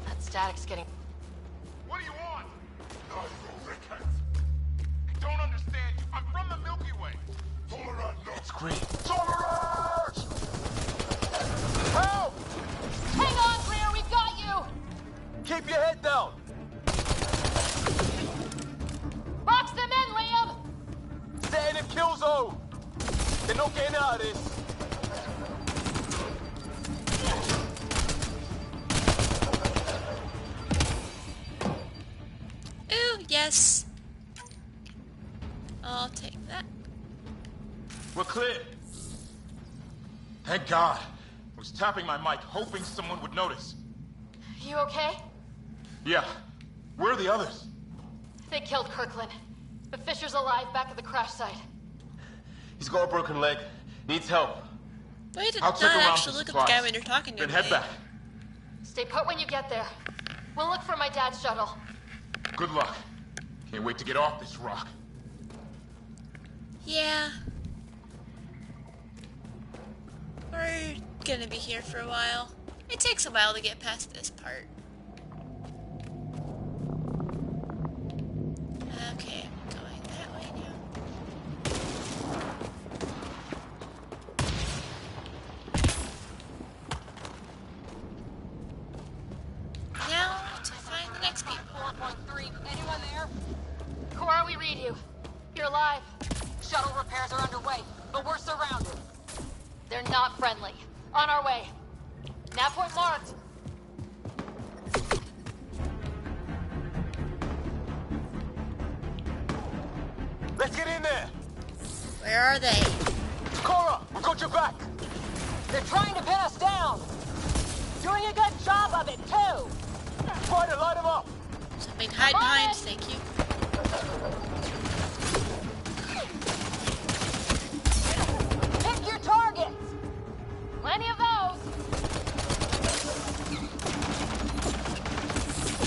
Speaker 4: That static's getting...
Speaker 9: What do you want? No, you rickheads. I don't understand you. I'm from the Milky Way.
Speaker 5: It's green.
Speaker 9: Help!
Speaker 4: Hang on, Greer, we've got you!
Speaker 5: Keep your head down!
Speaker 4: Box them in, Liam!
Speaker 5: Setting a kill zone! They're not getting out of this!
Speaker 17: Ooh, yes. I'll take that.
Speaker 9: We're clear. Thank God. I was tapping my mic, hoping someone would notice.
Speaker 4: You okay?
Speaker 9: Yeah. Where are the others?
Speaker 4: They killed Kirkland. But Fisher's alive back at the crash site.
Speaker 5: He's got a broken leg. Needs help.
Speaker 17: Way to
Speaker 9: I'll
Speaker 17: not
Speaker 9: check around
Speaker 17: actually
Speaker 9: for
Speaker 17: look at the guy
Speaker 9: supplies.
Speaker 17: when you're talking to
Speaker 9: Then
Speaker 17: him.
Speaker 9: head back.
Speaker 4: Stay put when you get there. We'll look for my dad's shuttle.
Speaker 9: Good luck. Can't wait to get off this rock.
Speaker 17: Yeah. We're gonna be here for a while. It takes a while to get past this part. Okay, I'm going that way now. Now to find the next people.
Speaker 4: 4.3. Anyone there? Cora, we read you. You're alive. Shuttle repairs are underway, but we're surrounded. They're not friendly. On our way. Nav point marked.
Speaker 5: Let's get in there!
Speaker 17: Where are they?
Speaker 5: Cora, we've got your back!
Speaker 11: They're trying to pin us down. Doing a good job of it, too.
Speaker 5: Ryder, light them up!
Speaker 17: Something hide behind, thank you.
Speaker 11: Pick your targets.
Speaker 4: Plenty of those.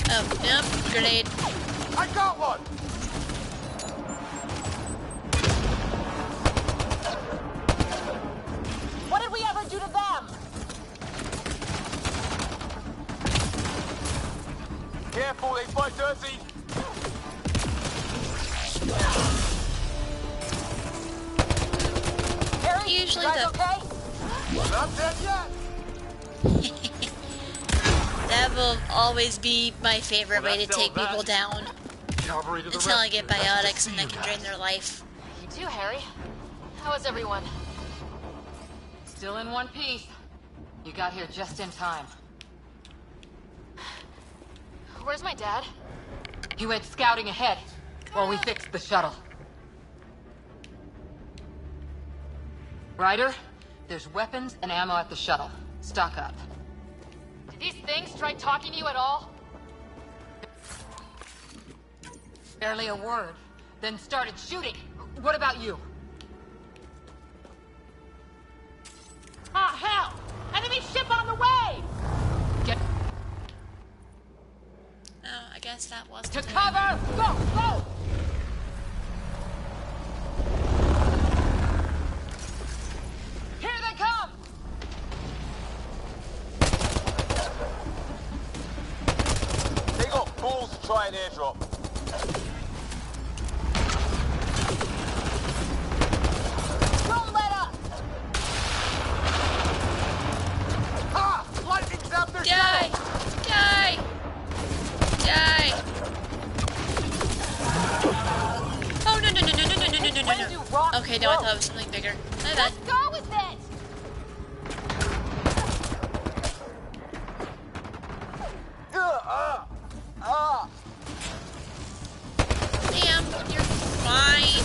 Speaker 17: Oh, yep, grenade. Especially the...
Speaker 18: Okay? Not dead yet.
Speaker 17: That will always be my favorite way to take people down. Until I get biotics and I can drain their life.
Speaker 4: You too, Harry. How is everyone?
Speaker 10: Still in one piece. You got here just in time.
Speaker 4: Where's my dad?
Speaker 10: He went scouting ahead while we fixed the shuttle. Ryder, there's weapons and ammo at the shuttle. Stock up.
Speaker 4: Did these things try talking to you at all?
Speaker 10: Barely a word. Then started shooting. What about you?
Speaker 4: Ah, hell! Enemy ship on the way!
Speaker 10: Get
Speaker 17: Oh, I guess that was
Speaker 10: to cover! Go! Go! Here they come!
Speaker 18: They got balls to try an airdrop.
Speaker 4: Don't let up!
Speaker 18: Ha! Lightning zapped their
Speaker 17: Die! Die! Die! Oh, no, no, no, no, no, no, no, no, no, no. Okay, no, I thought it was something bigger. My bad.
Speaker 4: Let's go with it!
Speaker 17: Liam, you're fine.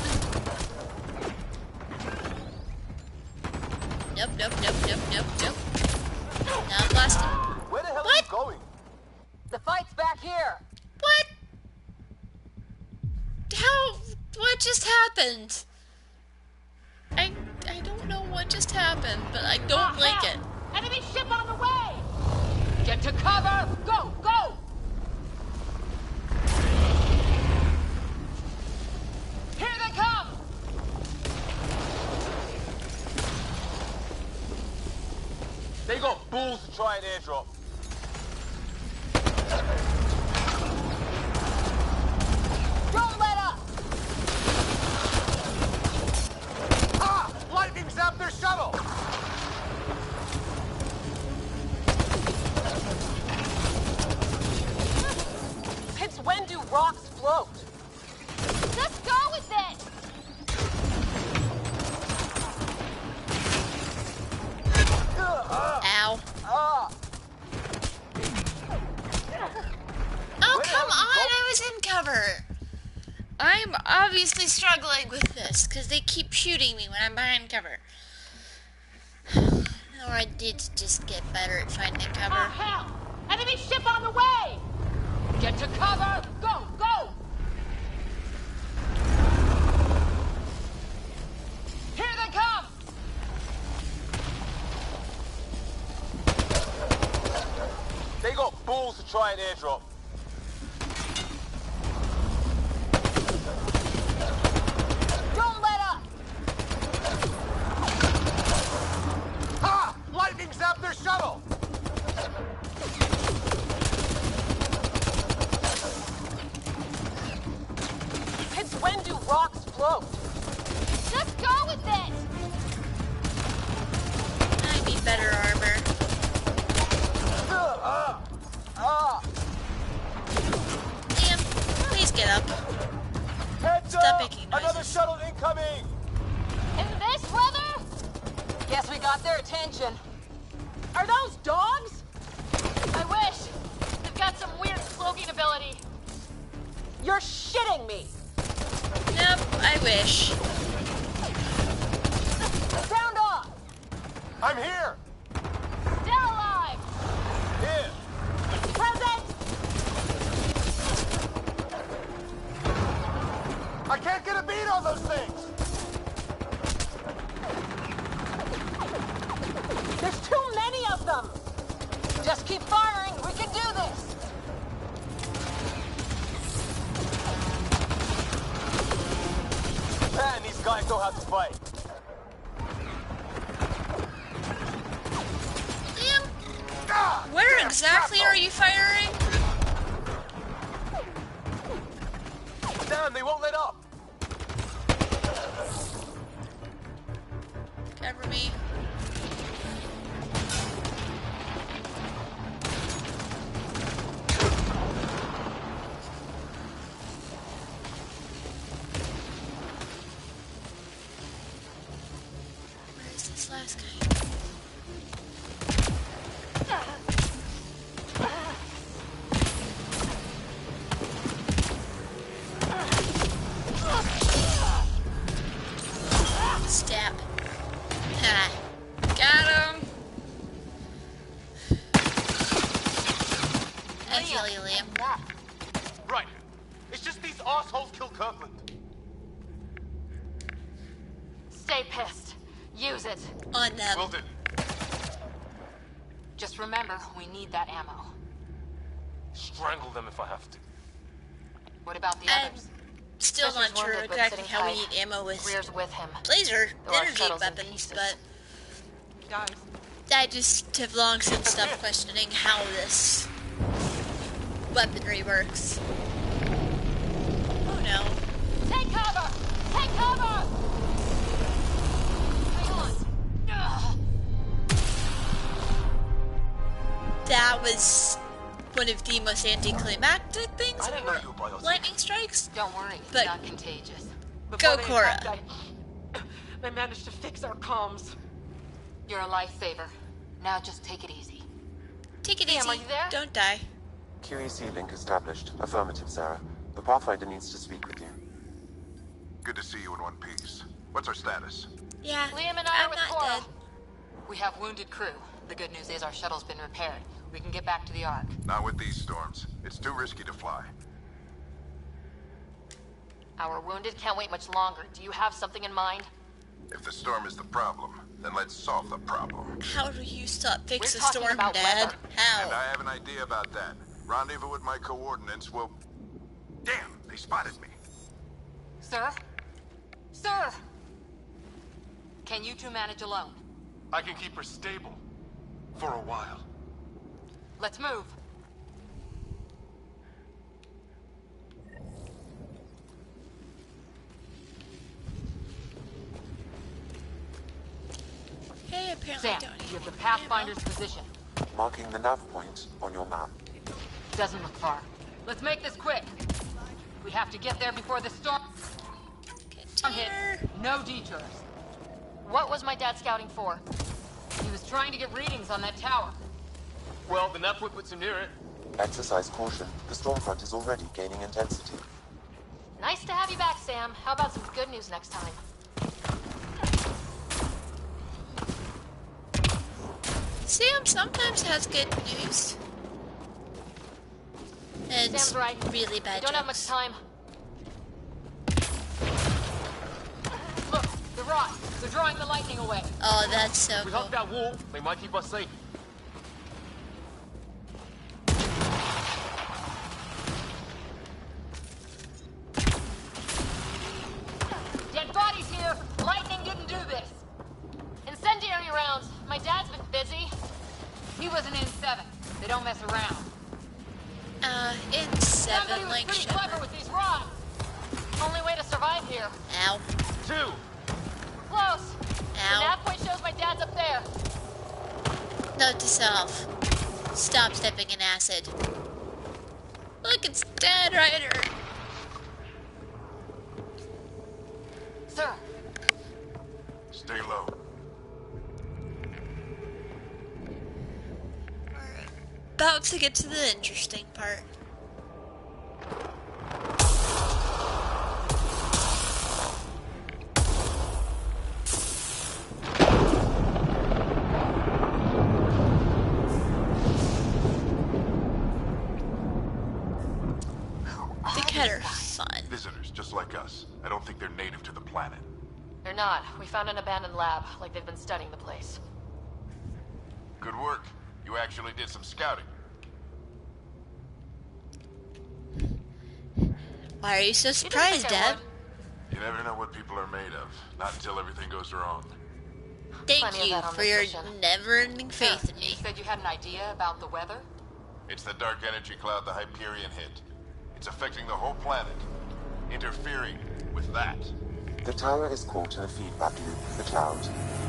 Speaker 17: Nope, nope, nope, nope, nope, nope. Now I'm blasting.
Speaker 18: Where the hell
Speaker 17: What?
Speaker 18: are you going?
Speaker 10: The fight's back here!
Speaker 17: What? How? What just happened? I don't know what just happened, but I don't like it.
Speaker 4: Enemy ship on the way!
Speaker 10: Get to cover! Go! Go! Here they come!
Speaker 18: They got balls to try an airdrop.
Speaker 4: Don't let up!
Speaker 18: Ha! Lightning zapped their shuttle.
Speaker 10: Since when do rocks float?
Speaker 4: Let's go with it!
Speaker 17: Ow. Oh, come on, I was in cover. I'm obviously struggling with this, because they keep shooting me when I'm behind cover. Or I need to just get better at finding cover.
Speaker 4: Ah, hell! Enemy ship on the way!
Speaker 10: Get to cover! Go! Go! Here they come!
Speaker 18: They got balls to try an airdrop.
Speaker 4: Don't let up!
Speaker 18: Ha! Lightning zapped their shuttle.
Speaker 10: Since when do rocks float?
Speaker 4: Let's go with it!
Speaker 17: I need better armor. Liam, please get up.
Speaker 18: Heads
Speaker 17: Stop
Speaker 18: up!
Speaker 17: making noises.
Speaker 18: Another shuttle incoming!
Speaker 4: In this weather?
Speaker 10: Guess we got their attention. Are those dogs?
Speaker 4: I wish. They've got some weird cloaking ability.
Speaker 10: You're shitting me!
Speaker 17: Nope, I wish.
Speaker 10: Sound off!
Speaker 18: I'm here!
Speaker 4: Still alive!
Speaker 18: Here!
Speaker 4: Present!
Speaker 18: I can't get a beat on those things!
Speaker 10: There's too many of them! Just keep firing, we can do this!
Speaker 18: Man, these guys know how to fight.
Speaker 17: Liam, where exactly are you firing?
Speaker 18: Damn, they won't let up.
Speaker 17: Cover me. is this last guy? Stab. Ah. Got him. I feel you, Liam.
Speaker 5: Right. It's just these assholes killed Kirkland.
Speaker 4: Stay pissed. Use it.
Speaker 17: On them.
Speaker 5: Will do.
Speaker 10: Just remember, we need that ammo.
Speaker 5: Strangle them if I have to.
Speaker 10: What about the others?
Speaker 17: Still
Speaker 10: Fisher's
Speaker 17: not sure
Speaker 10: wounded, but
Speaker 17: exactly
Speaker 10: sitting
Speaker 17: how we
Speaker 10: tight.
Speaker 17: need ammo with
Speaker 10: Greer's with him.
Speaker 17: laser
Speaker 10: There are
Speaker 17: energy
Speaker 10: shuttles in
Speaker 17: weapons,
Speaker 10: pieces.
Speaker 17: but
Speaker 10: Guys.
Speaker 17: I just have long since stopped questioning how this weaponry works. Oh no.
Speaker 4: Take cover! Take cover! Hang on. Ugh.
Speaker 17: That was one of the most anticlimactic things
Speaker 5: I didn't know
Speaker 17: ever.
Speaker 5: you were biotic.
Speaker 17: Lightning strikes?
Speaker 10: Don't worry, it's
Speaker 17: But
Speaker 10: not contagious.
Speaker 17: go, Cora.
Speaker 10: They managed to fix our comms. You're a lifesaver. Now just take it easy.
Speaker 17: Take it
Speaker 10: Sam,
Speaker 17: easy.
Speaker 10: are you there?
Speaker 17: Don't die.
Speaker 8: QEC link established. Affirmative, Sarah. The Pathfinder needs to speak with you.
Speaker 2: Good to see you in one piece. What's our status?
Speaker 17: Yeah,
Speaker 4: Liam and I are
Speaker 17: I'm
Speaker 4: with
Speaker 17: not
Speaker 4: Cora.
Speaker 17: dead.
Speaker 10: We have wounded crew. The good news is our shuttle's been repaired. We can get back to the Ark.
Speaker 2: Not with these storms. It's too risky to fly.
Speaker 4: Our wounded can't wait much longer. Do you have something in mind?
Speaker 2: If the storm is the problem, then let's solve the problem.
Speaker 17: How do you fix
Speaker 4: We're
Speaker 17: a
Speaker 4: talking
Speaker 17: storm,
Speaker 4: about
Speaker 17: Dad?
Speaker 4: weather.
Speaker 17: How?
Speaker 2: And I have an idea about that. Rendezvous with my coordinates will... Damn, they spotted me.
Speaker 10: Sir? Sir! Can you two manage alone?
Speaker 5: I can keep her stable. For a while.
Speaker 10: Let's move.
Speaker 17: Hey, apparently I
Speaker 10: Sam,
Speaker 17: don't
Speaker 10: you
Speaker 17: need
Speaker 10: have the
Speaker 17: ammo.
Speaker 10: Pathfinder's position.
Speaker 8: Marking the nav point on your map.
Speaker 10: Doesn't look far. Let's make this quick. We have to get there before the storm hits. No detours.
Speaker 4: What was my dad scouting for?
Speaker 10: He was trying to get readings on that tower.
Speaker 5: Well, the nav puts him near it.
Speaker 8: Exercise caution. The storm front is already gaining intensity.
Speaker 4: Nice to have you back, Sam. How about some good news next time?
Speaker 17: Sam sometimes has good news. And
Speaker 4: Sam's right.
Speaker 17: really bad
Speaker 4: We don't have much
Speaker 17: jokes.
Speaker 4: time.
Speaker 10: Look, the rock. They're drawing the lightning away.
Speaker 17: Oh, that's so
Speaker 5: We
Speaker 17: cool.
Speaker 5: hug that wall, they might keep us safe.
Speaker 4: Dead bodies here! Lightning didn't do this! Incendiary rounds! My dad's been busy.
Speaker 10: He wasn't in 7. They don't mess around.
Speaker 17: In
Speaker 4: Somebody
Speaker 17: 7,
Speaker 4: was
Speaker 17: like
Speaker 4: pretty clever
Speaker 17: Shepard.
Speaker 4: with these rods. Only way to survive here.
Speaker 17: Ow.
Speaker 5: 2.
Speaker 4: Close. The
Speaker 17: Ow.
Speaker 4: nav point shows my dad's up there.
Speaker 17: Note to self. Stop stepping in acid. Look, it's dead, Ryder.
Speaker 10: Sir,
Speaker 2: Stay low.
Speaker 17: We're about to get to the interesting part. The Keter, fun.
Speaker 2: Visitors, just like us. I don't think they're native to the planet.
Speaker 4: They're not. We found an abandoned lab, like they've been studying the place.
Speaker 2: Good work. You actually did some scouting.
Speaker 17: Why are you so surprised, Dad?
Speaker 2: You never know what people are made of. Not until everything goes wrong.
Speaker 17: Thank
Speaker 4: Plenty of
Speaker 17: you
Speaker 4: that on
Speaker 17: for
Speaker 4: this
Speaker 17: your
Speaker 4: mission.
Speaker 17: never-ending faith in
Speaker 10: you
Speaker 17: me.
Speaker 10: said you had an idea about the weather?
Speaker 2: It's the dark energy cloud the Hyperion hit. It's affecting the whole planet. Interfering with that.
Speaker 8: The tower is caught in a feedback loop with the cloud.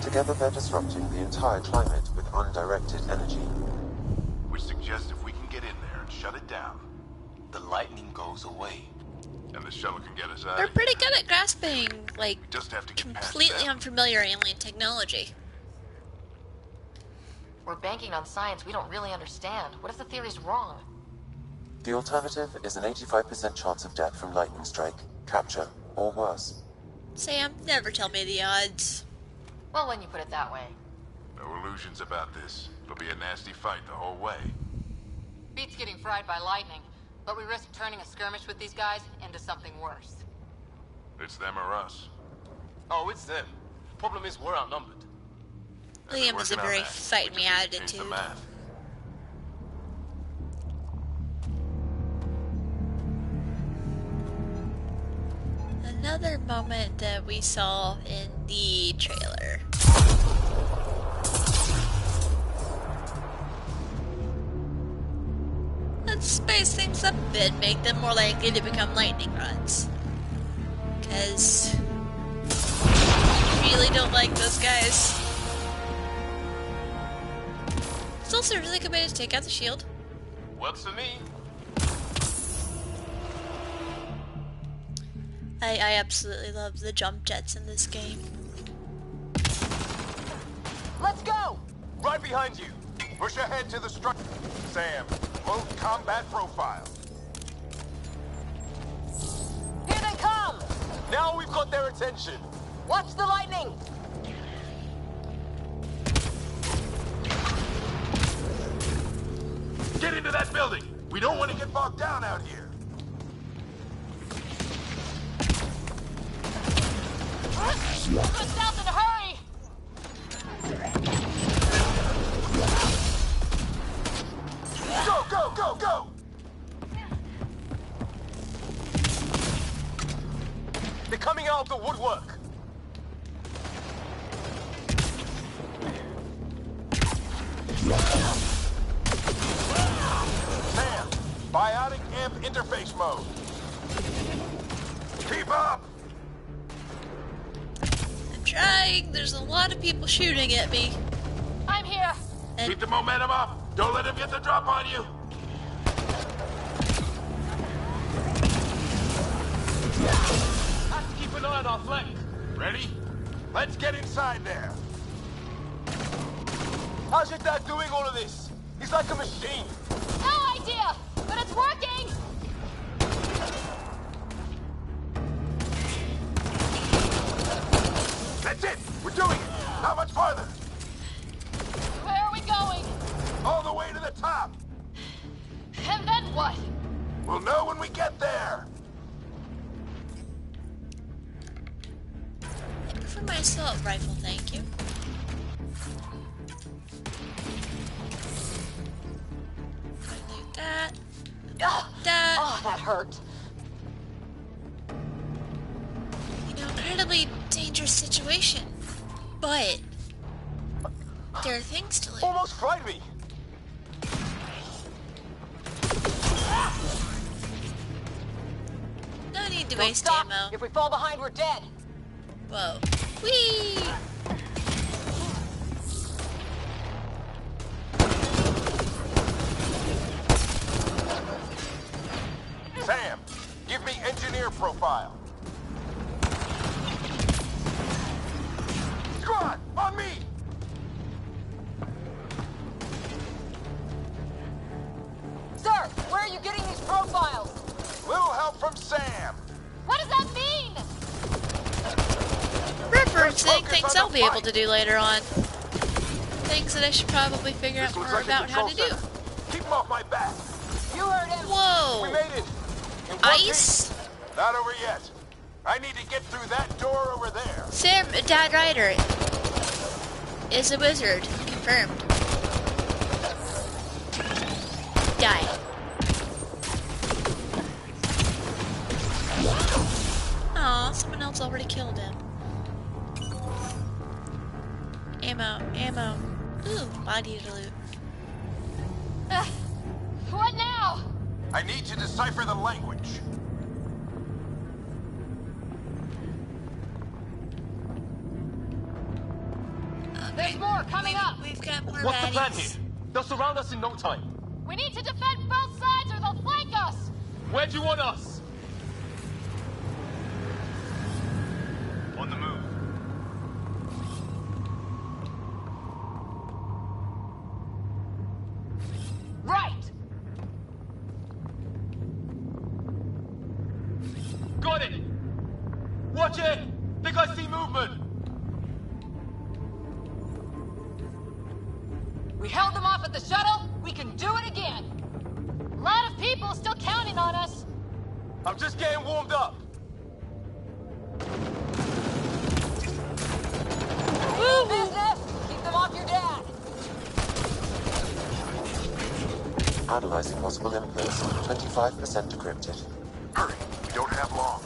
Speaker 8: Together they're disrupting the entire climate with undirected energy.
Speaker 2: Which suggests if we can get in there and shut it down,
Speaker 16: The lightning goes away.
Speaker 2: and the shuttle can get us out.
Speaker 17: They're pretty good at grasping, like,
Speaker 2: Just have to get past
Speaker 17: completely
Speaker 2: them.
Speaker 17: unfamiliar alien technology.
Speaker 7: We're banking on science we don't really understand. What if the theory's wrong?
Speaker 8: The alternative is an 85% chance of death from lightning strike, capture, or worse.
Speaker 17: Sam, never tell me the odds.
Speaker 7: Well, when you put it that way.
Speaker 9: No illusions about this. It'll be a nasty fight the whole way.
Speaker 10: Beats getting fried by lightning, but we risk turning a skirmish with these guys into something worse.
Speaker 9: It's them or us.
Speaker 5: Oh, it's them. Problem is, we're outnumbered.
Speaker 17: Liam has a very fight me attitude. Another moment that we saw in the trailer. Let's spice things up a bit, make them more likely to become lightning rods. Because I really don't like those guys. It's also a really good way to take out the shield.
Speaker 5: Works for me.
Speaker 17: I absolutely love the jump jets in this game.
Speaker 5: Let's go!
Speaker 9: Right behind you. Push ahead to the structure. Sam, load combat profile.
Speaker 5: Here they come! Now we've got their attention.
Speaker 10: Watch the lightning!
Speaker 9: Get into that building. We don't want to get bogged down out here.
Speaker 4: Go south in a hurry!
Speaker 9: Go, go, go, go!
Speaker 5: They're coming out of the woodwork.
Speaker 9: Sam, biotic amp interface mode. Keep up!
Speaker 17: I'm trying. There's a lot of people shooting at me.
Speaker 4: I'm here.
Speaker 9: Keep the momentum up. Don't let him get the drop on you.
Speaker 5: Have to keep an eye on our flank.
Speaker 9: Ready? Let's get inside there.
Speaker 5: How's your dad doing all of this? He's like a machine.
Speaker 4: No idea, but it's working!
Speaker 9: That's it. We're doing it. How much farther?
Speaker 4: Where are we going?
Speaker 9: All the way to the top.
Speaker 4: And then what?
Speaker 9: We'll know when we get there.
Speaker 17: For my assault rifle, thank you. Like that. That.
Speaker 10: Oh, that hurt.
Speaker 17: You know, incredibly dangerous situation. But there are things to learn.
Speaker 5: Almost fried me.
Speaker 17: No need to
Speaker 10: Don't
Speaker 17: waste
Speaker 10: stop.
Speaker 17: ammo.
Speaker 10: If we fall behind, we're dead.
Speaker 17: Whoa. Whee!
Speaker 9: Sam, give me engineer profile. Squad, on me!
Speaker 10: Sir, where are you getting these profiles?
Speaker 9: Little help from Sam.
Speaker 4: What does that mean?
Speaker 17: Referencing things I'll be able to do later on. Things that I should probably figure out more about how to do.
Speaker 9: Keep him off my back.
Speaker 10: You heard him.
Speaker 17: Whoa!
Speaker 9: We made it. In one
Speaker 17: Ice?
Speaker 9: piece. Not over yet. I need to get through that door over there.
Speaker 17: Sam, Dad Ryder is a wizard. Confirmed. Die. Aw, someone else already killed him. Ammo, ammo. Ooh, body to loot.
Speaker 4: What now?
Speaker 9: I need to decipher the language.
Speaker 4: There's more coming up.
Speaker 17: We've got more
Speaker 5: What's the plan
Speaker 17: baddies.
Speaker 5: here? They'll surround us in no time.
Speaker 4: We need to defend both sides or they'll flank us.
Speaker 5: Where do you want us?
Speaker 16: On the move.
Speaker 5: Think I see movement!
Speaker 4: We held them off at the shuttle. We can do it again. A lot of people still counting on us.
Speaker 5: I'm just getting warmed up.
Speaker 4: Business. Keep them off your dad.
Speaker 8: Analyzing possible inputs. 25% decrypted.
Speaker 2: Hurry, we don't have long.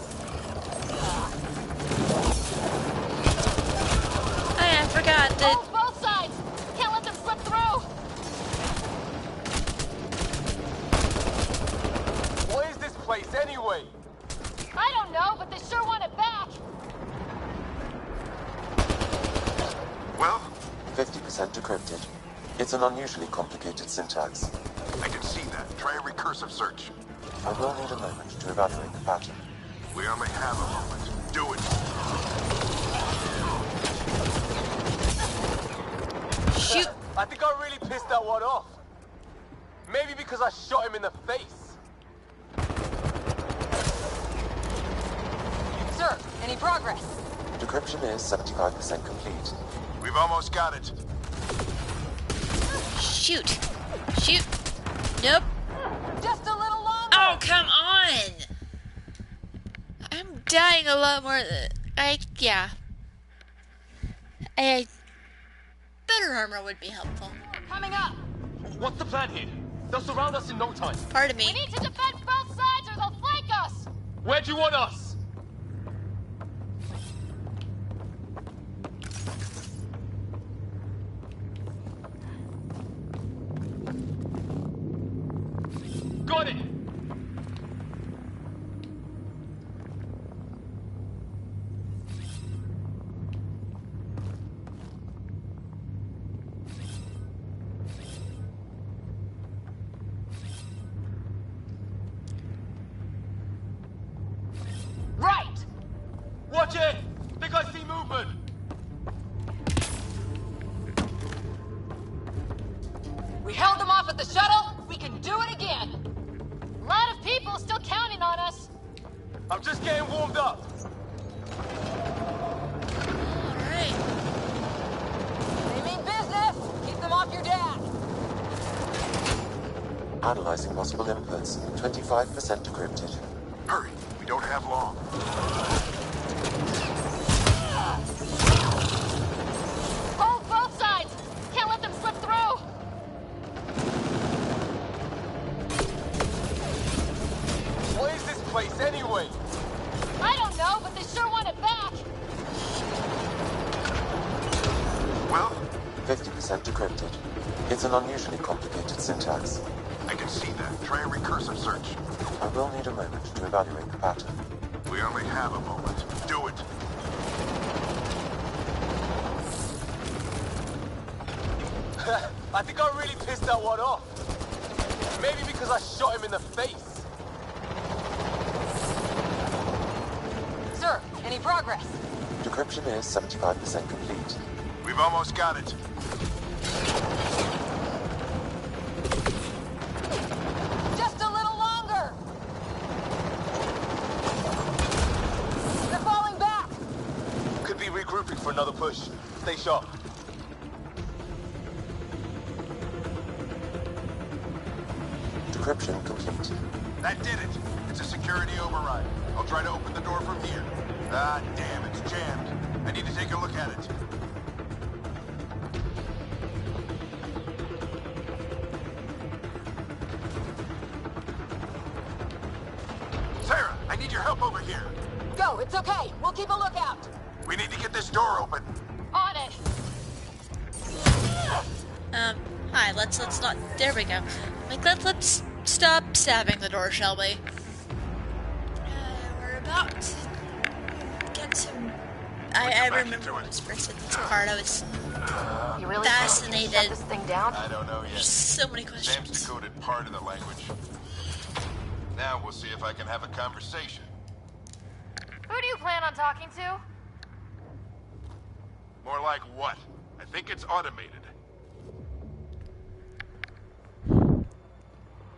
Speaker 17: Hey, I forgot that.
Speaker 4: Hold both sides. Can't let them slip through.
Speaker 5: What is this place anyway?
Speaker 4: I don't know, but they sure want it back.
Speaker 2: Well?
Speaker 8: 50% decrypted. It's an unusually complicated syntax.
Speaker 2: I can see that. Try a recursive search.
Speaker 8: I will need a moment to evaluate the pattern.
Speaker 2: We only have a moment. Do it.
Speaker 17: Shoot.
Speaker 5: I think I really pissed that one off. Maybe because I shot him in the face.
Speaker 4: Sir, any progress?
Speaker 8: Decryption is 75% complete.
Speaker 2: We've almost got it.
Speaker 17: Shoot. Shoot. Nope.
Speaker 4: Just a little longer.
Speaker 17: Oh, come on. I'm dying a lot more than... yeah. Better armor would be helpful.
Speaker 4: Coming up.
Speaker 5: What's the plan here? They'll surround us in no time.
Speaker 17: Pardon me.
Speaker 4: We need to defend both sides or they'll flank us.
Speaker 5: Where do you want us? Got it!
Speaker 4: Right!
Speaker 5: Watch it! Think I see movement!
Speaker 4: We held them off at the shuttle. We can do it again. A lot of people still counting on us.
Speaker 5: I'm just getting warmed up.
Speaker 17: Alright.
Speaker 4: They mean business. Keep them off your dad.
Speaker 8: Analyzing possible inputs. 25% decrypted.
Speaker 2: Hurry, we don't have long.
Speaker 4: Hold both sides. Can't let them slip through.
Speaker 5: What is this place anyway?
Speaker 4: I don't know, but they sure want it back.
Speaker 2: Well?
Speaker 8: 50% decrypted. It's an unusually complicated syntax.
Speaker 2: I can see that. Try a recursive search.
Speaker 8: I will need a moment to evaluate the pattern.
Speaker 2: We only have a moment. Do it.
Speaker 5: I think I really pissed that one off. Maybe because I shot him in the face.
Speaker 4: Sir, any progress?
Speaker 8: Decryption is 75% complete.
Speaker 2: We've almost got it.
Speaker 4: Just a little longer. They're falling back.
Speaker 5: Could be regrouping for another push. Stay sharp.
Speaker 8: Decryption complete.
Speaker 2: That did it. It's a security override. I'll try to open the door from here. Ah, damn, it's jammed. I need to take a look at it. Sarah, I need your help over here.
Speaker 4: Go, it's okay. We'll keep a lookout.
Speaker 2: We need to get this door open.
Speaker 4: On it.
Speaker 17: Hi, let's not, there we go. Like, let's stop stabbing the door, shall we? We're about to get to... I remember when I was first at this part, I was
Speaker 12: You really
Speaker 17: fascinated.
Speaker 12: shut this thing down?
Speaker 2: I don't know yet.
Speaker 17: There's so many
Speaker 2: Sam's
Speaker 17: questions.
Speaker 2: decoded part of the language. Now we'll see if I can have a conversation.
Speaker 4: Who do you plan on talking to?
Speaker 2: More like what? I think it's automated.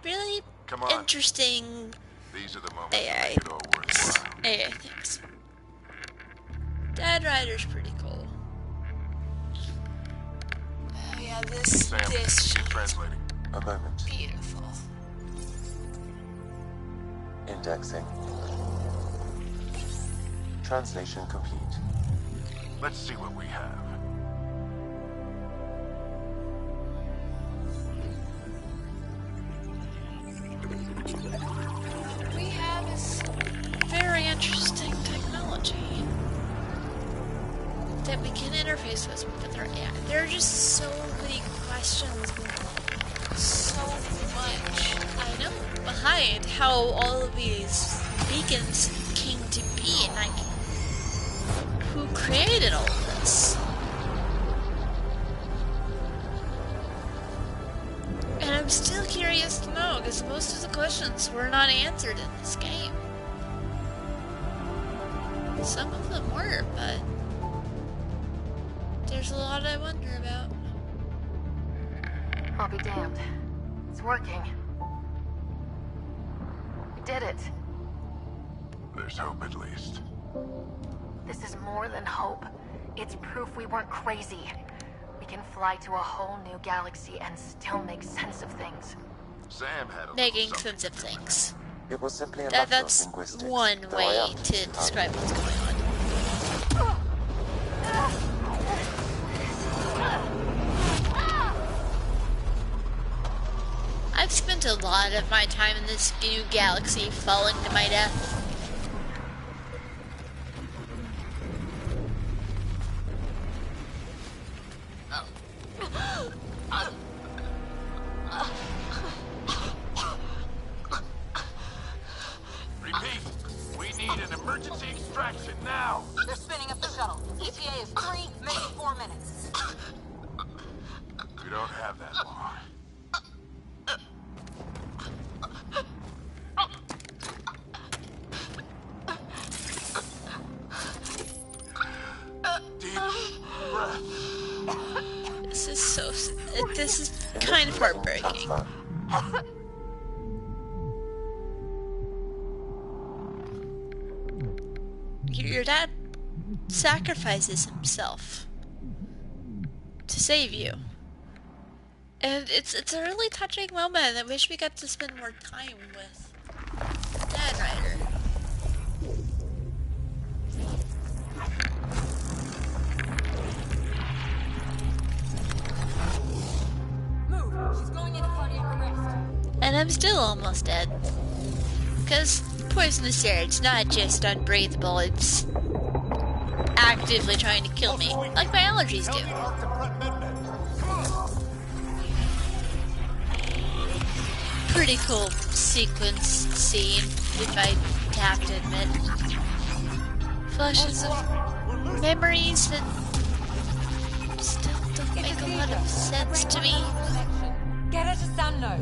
Speaker 17: Really
Speaker 2: Come on.
Speaker 17: interesting
Speaker 2: These are the moments
Speaker 17: AI.
Speaker 2: that make it all worthwhile.
Speaker 17: AI things. Dead Ryder's pretty cool.
Speaker 1: Oh yeah, this
Speaker 13: Sam,
Speaker 1: this
Speaker 13: keep translating.
Speaker 8: A moment.
Speaker 1: beautiful.
Speaker 8: Indexing. Translation complete.
Speaker 2: Let's see what we have.
Speaker 17: What we have is very interesting technology that we can interface with our AI. There are just so many questions, so much I know behind how all of these beacons came to be, and like who created all of this. And I'm still curious to know, because most of the questions were not answered in this game. Some of them were, but there's a lot I wonder about.
Speaker 7: I'll be damned. It's working. We did it.
Speaker 2: There's hope at least.
Speaker 7: This is more than hope. It's proof we weren't crazy. We can fly to a whole new galaxy and still make sense of things.
Speaker 2: Sam had a
Speaker 17: Making sense of things.
Speaker 8: It was simply a matter of
Speaker 17: That's
Speaker 8: linguistics,
Speaker 17: one
Speaker 8: though I
Speaker 17: way
Speaker 8: am
Speaker 17: to describe what's going on. I've spent a lot of my time in this new galaxy falling to my death.
Speaker 9: Repeat, we need an emergency extraction now.
Speaker 4: They're spinning up the shuttle. ETA is 3, maybe 4 minutes.
Speaker 2: We don't have that long.
Speaker 17: This is kind of heartbreaking. Your dad sacrifices himself to save you. And it's a really touching moment. I wish we got to spend more time with Dad Ryder.
Speaker 4: She's going into cardiac arrest.
Speaker 17: And I'm still almost dead. Because poisonous air, it's not just unbreathable, it's actively trying to kill me, like my allergies do. Pretty cool sequence scene, if I have to admit. Flashes of memories that still don't make a lot of sense to me.
Speaker 7: Get her to sound node.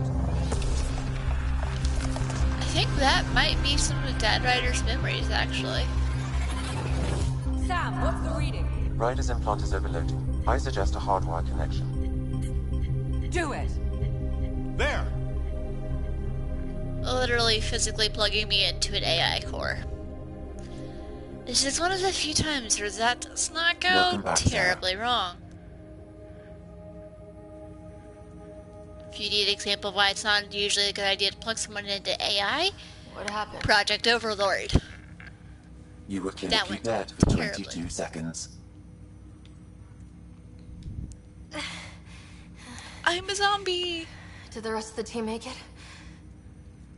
Speaker 17: I think that might be some of Dad Ryder's memories, actually.
Speaker 7: Sam, what's the reading?
Speaker 8: Ryder's implant is overloading. I suggest a hardwire connection.
Speaker 7: Do it.
Speaker 9: There.
Speaker 17: Literally physically plugging me into an AI core. This is one of the few times where that does not go terribly wrong. If you need an example of why it's not usually a good idea to plug someone into AI,
Speaker 7: what happened?
Speaker 17: Project Overlord.
Speaker 8: You were
Speaker 17: That
Speaker 8: clinically
Speaker 17: went
Speaker 8: dead for
Speaker 17: terribly.
Speaker 8: 22 seconds.
Speaker 17: I'm a zombie!
Speaker 7: Did the rest of the team make it?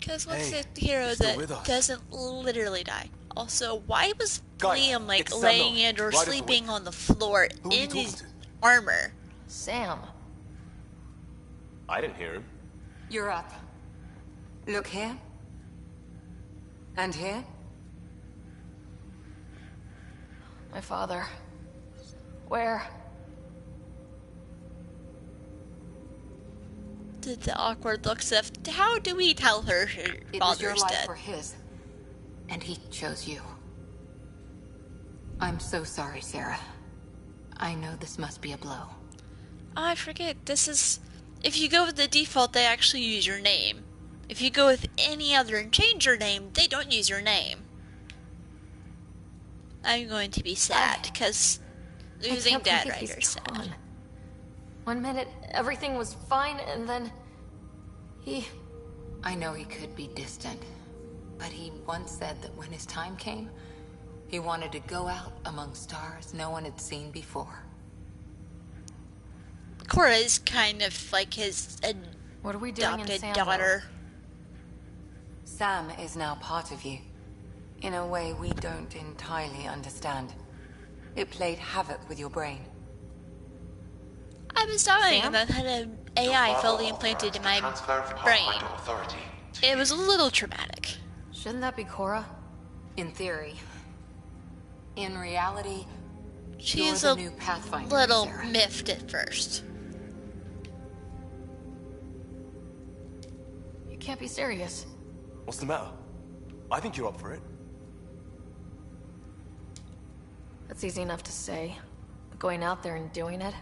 Speaker 17: Because what's
Speaker 15: Hey,
Speaker 17: the hero
Speaker 15: you're still with
Speaker 17: that
Speaker 15: us.
Speaker 17: doesn't literally die? Also, why was
Speaker 15: Guy,
Speaker 17: Liam like
Speaker 15: it's Sam
Speaker 17: laying
Speaker 15: Nolan,
Speaker 17: in or
Speaker 15: right at the
Speaker 17: sleeping
Speaker 15: window.
Speaker 17: on the floor
Speaker 15: Who are you
Speaker 17: in
Speaker 15: talking
Speaker 17: his
Speaker 15: to?
Speaker 17: armor?
Speaker 7: Sam,
Speaker 5: I didn't hear him.
Speaker 7: you're up. Look here. And here. My father. Where?
Speaker 17: Did the awkward looks of how do we tell her her
Speaker 7: It was your
Speaker 17: father's
Speaker 7: life
Speaker 17: dead?
Speaker 7: or his. And he chose you. I'm so sorry, Sarah. I know this must be a blow.
Speaker 17: Oh, I forget. This is if you go with the default, they actually use your name. If you go with any other and change your name, they don't use your name. I'm going to be sad because losing Dad Ryder is sad.
Speaker 19: 1 minute, everything was fine, and then
Speaker 3: I know he could be distant, but he once said that when his time came, he wanted to go out among stars no one had seen before.
Speaker 17: Cora is kind of like his
Speaker 19: What are we doing in
Speaker 17: adopted daughter.
Speaker 3: Sam is now part of you, in a way we don't entirely understand. It played havoc with your brain.
Speaker 17: I was dying that had an AI fully implanted in my brain. It was a little traumatic.
Speaker 19: Shouldn't that be Cora?
Speaker 3: In theory. In reality,
Speaker 17: she's
Speaker 3: you're
Speaker 17: a
Speaker 3: the new Pathfinder,
Speaker 17: little
Speaker 3: Sarah.
Speaker 17: miffed at first.
Speaker 19: You can't be serious.
Speaker 5: What's the matter? I think you're up for it.
Speaker 19: That's easy enough to say. But going out there and doing it?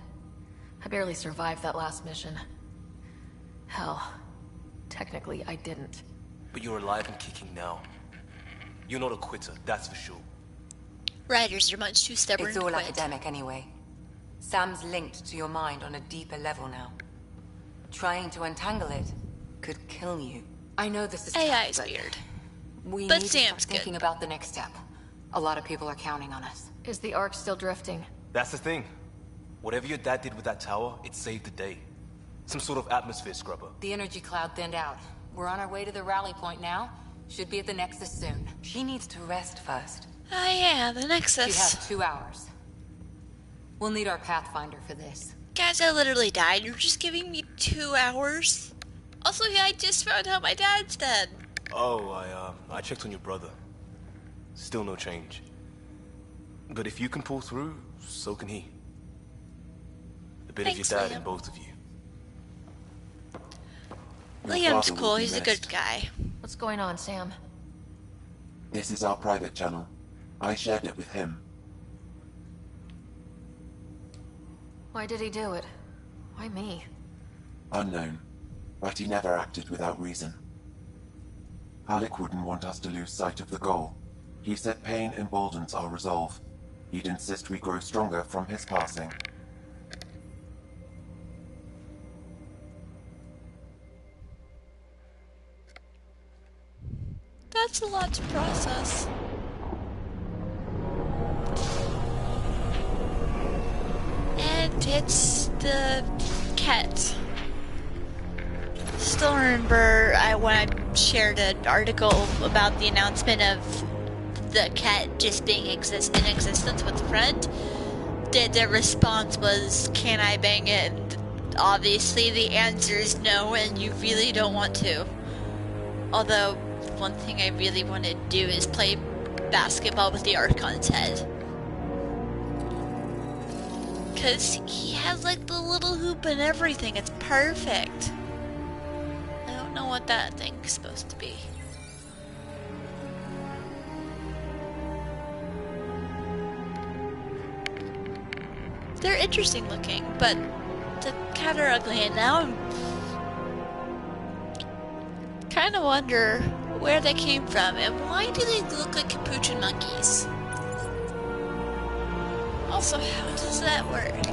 Speaker 19: I barely survived that last mission. Hell, technically I didn't.
Speaker 5: But you're alive and kicking now. You're not a quitter, that's for sure.
Speaker 17: Riders are much too stubborn
Speaker 3: It's
Speaker 17: to
Speaker 3: all
Speaker 17: quit.
Speaker 3: academic anyway. Sam's linked to your mind on a deeper level now. Trying to untangle it could kill you. I know this is
Speaker 17: AI
Speaker 3: tough,
Speaker 17: is
Speaker 3: but
Speaker 17: weird.
Speaker 3: We
Speaker 17: But
Speaker 3: need
Speaker 17: Sam's
Speaker 3: to start thinking about the next step. A lot of people are counting on us.
Speaker 19: Is the Ark still drifting?
Speaker 5: That's the thing. Whatever your dad did with that tower, it saved the day. Some sort of atmosphere scrubber.
Speaker 3: The energy cloud thinned out. We're on our way to the rally point now. Should be at the Nexus soon. She needs to rest first.
Speaker 17: Oh yeah, the Nexus.
Speaker 3: She has 2 hours. We'll need our Pathfinder for this.
Speaker 17: Guys, I literally died. You're just giving me 2 hours? Also, yeah, I just found out my dad's dead.
Speaker 5: Oh, I checked on your brother. Still no change. But if you can pull through, so can he. A bit
Speaker 17: Thanks,
Speaker 5: of your dad
Speaker 17: Liam.
Speaker 5: in both of you.
Speaker 17: Liam's cool, he's a good guy.
Speaker 19: What's going on, Sam?
Speaker 8: This is our private channel. I shared it with him.
Speaker 19: Why did he do it? Why me?
Speaker 8: Unknown. But he never acted without reason. Halleck wouldn't want us to lose sight of the goal. He said pain emboldens our resolve. He'd insist we grow stronger from his passing.
Speaker 17: That's a lot to process. And it's the cat. Still remember when I shared an article about the announcement of the cat just being in existence with a friend. The response was, "Can I bang it?" And obviously the answer is no, and you really don't want to. Although, one thing I really want to do is play basketball with the Archon's head. Because he has like the little hoop and everything, it's perfect. I don't know what that thing's supposed to be. They're interesting looking, but the cat are ugly, and now I'm kind of wonder where they came from and why do they look like capuchin monkeys? Also, how does that work?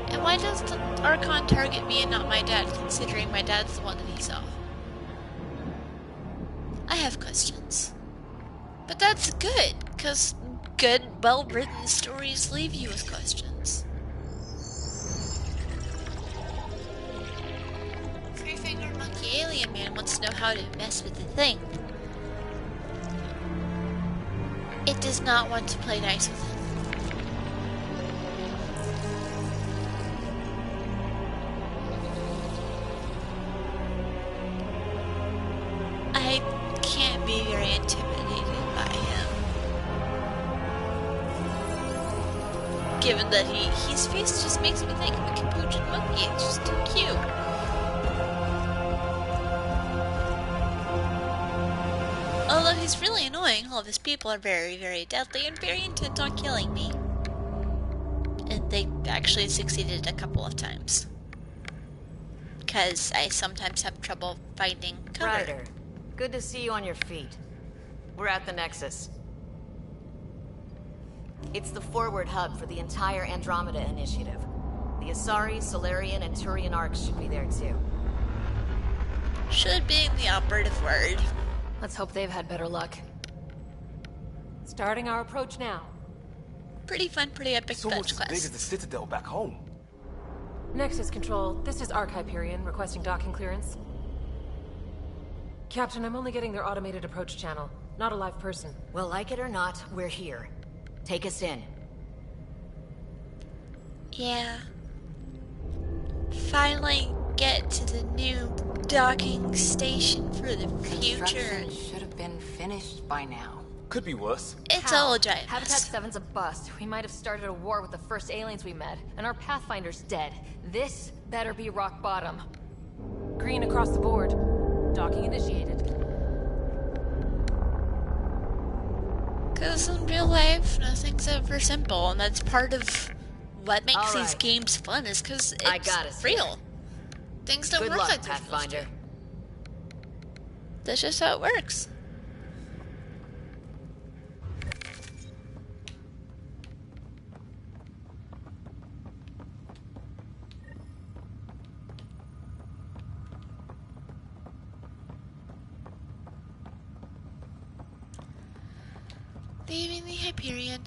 Speaker 17: And why does the Archon target me and not my dad, considering my dad's the one that he saw? I have questions. But that's good, because good, well-written stories leave you with questions. Three-fingered monkey alien man wants to know how to mess with the thing. It does not want to play nice with him. I can't be very intimidated by him. Given that his face just makes me think of a capuchin monkey. It's just too cute. Although he's really annoying, all of his people are very, very deadly and very intent on killing me. And they actually succeeded a couple of times. because I sometimes have trouble finding cover.
Speaker 12: Ryder, good to see you on your feet. We're at the Nexus. It's the forward hub for the entire Andromeda initiative. The Asari, Solarian, and Turian arcs should be there too.
Speaker 17: Should be the operative word.
Speaker 19: Let's hope they've had better luck.
Speaker 10: Starting our approach now.
Speaker 17: Pretty fun, pretty epic
Speaker 5: It's almost
Speaker 17: fetch
Speaker 5: as big as
Speaker 17: quest.
Speaker 5: the Citadel back home.
Speaker 10: Nexus Control, this is Ark Hyperion, requesting docking clearance. Captain, I'm only getting their automated approach channel, not a live person.
Speaker 12: Well, like it or not, we're here. Take us in.
Speaker 17: Yeah. Finally get to the new docking station for the future.
Speaker 3: Construction should have been finished by now.
Speaker 5: Could be worse.
Speaker 17: It's all a giant
Speaker 19: Habitat
Speaker 17: mess.
Speaker 19: 7's a bust. We might have started a war with the first aliens we met, and our Pathfinder's dead. This better be rock bottom.
Speaker 10: Green across the board. Docking initiated.
Speaker 17: Because in real life, nothing's ever simple, and that's part of what makes
Speaker 12: All
Speaker 17: these
Speaker 12: right.
Speaker 17: games fun, is because
Speaker 12: I got us
Speaker 17: it's real. Things don't
Speaker 12: Good
Speaker 17: work
Speaker 12: luck,
Speaker 17: like they're supposed to.
Speaker 12: Pathfinder.
Speaker 17: That's just how it works. Leaving the Hyperion.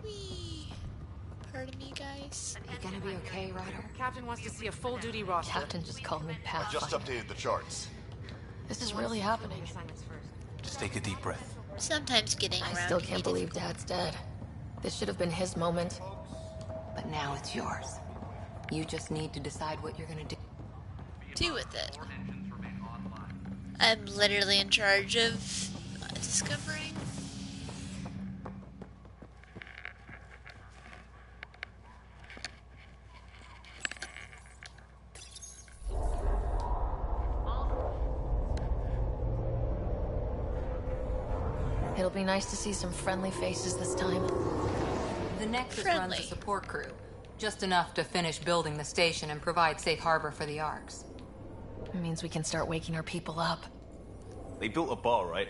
Speaker 17: Whee! Pardon me, guys.
Speaker 3: You gonna be okay, Ryder?
Speaker 10: Captain wants to see a full-duty roster.
Speaker 19: Captain just called me
Speaker 13: I just
Speaker 19: Pathfinder.
Speaker 13: updated the charts.
Speaker 19: This is really happening.
Speaker 5: Just take a deep breath.
Speaker 17: Sometimes getting
Speaker 19: I
Speaker 17: around
Speaker 19: still
Speaker 17: can
Speaker 19: can't
Speaker 17: be
Speaker 19: believe Dad's dead. This should have been his moment.
Speaker 3: But now it's yours. You just need to decide what you're gonna do.
Speaker 17: do with it. I'm literally in charge of discovering.
Speaker 19: It'll be nice to see some friendly faces this time.
Speaker 3: The Nexus
Speaker 17: Friendly.
Speaker 3: runs a support crew. Just enough to finish building the station and provide safe harbor for the Arks.
Speaker 19: It means we can start waking our people up.
Speaker 5: They built a bar, right?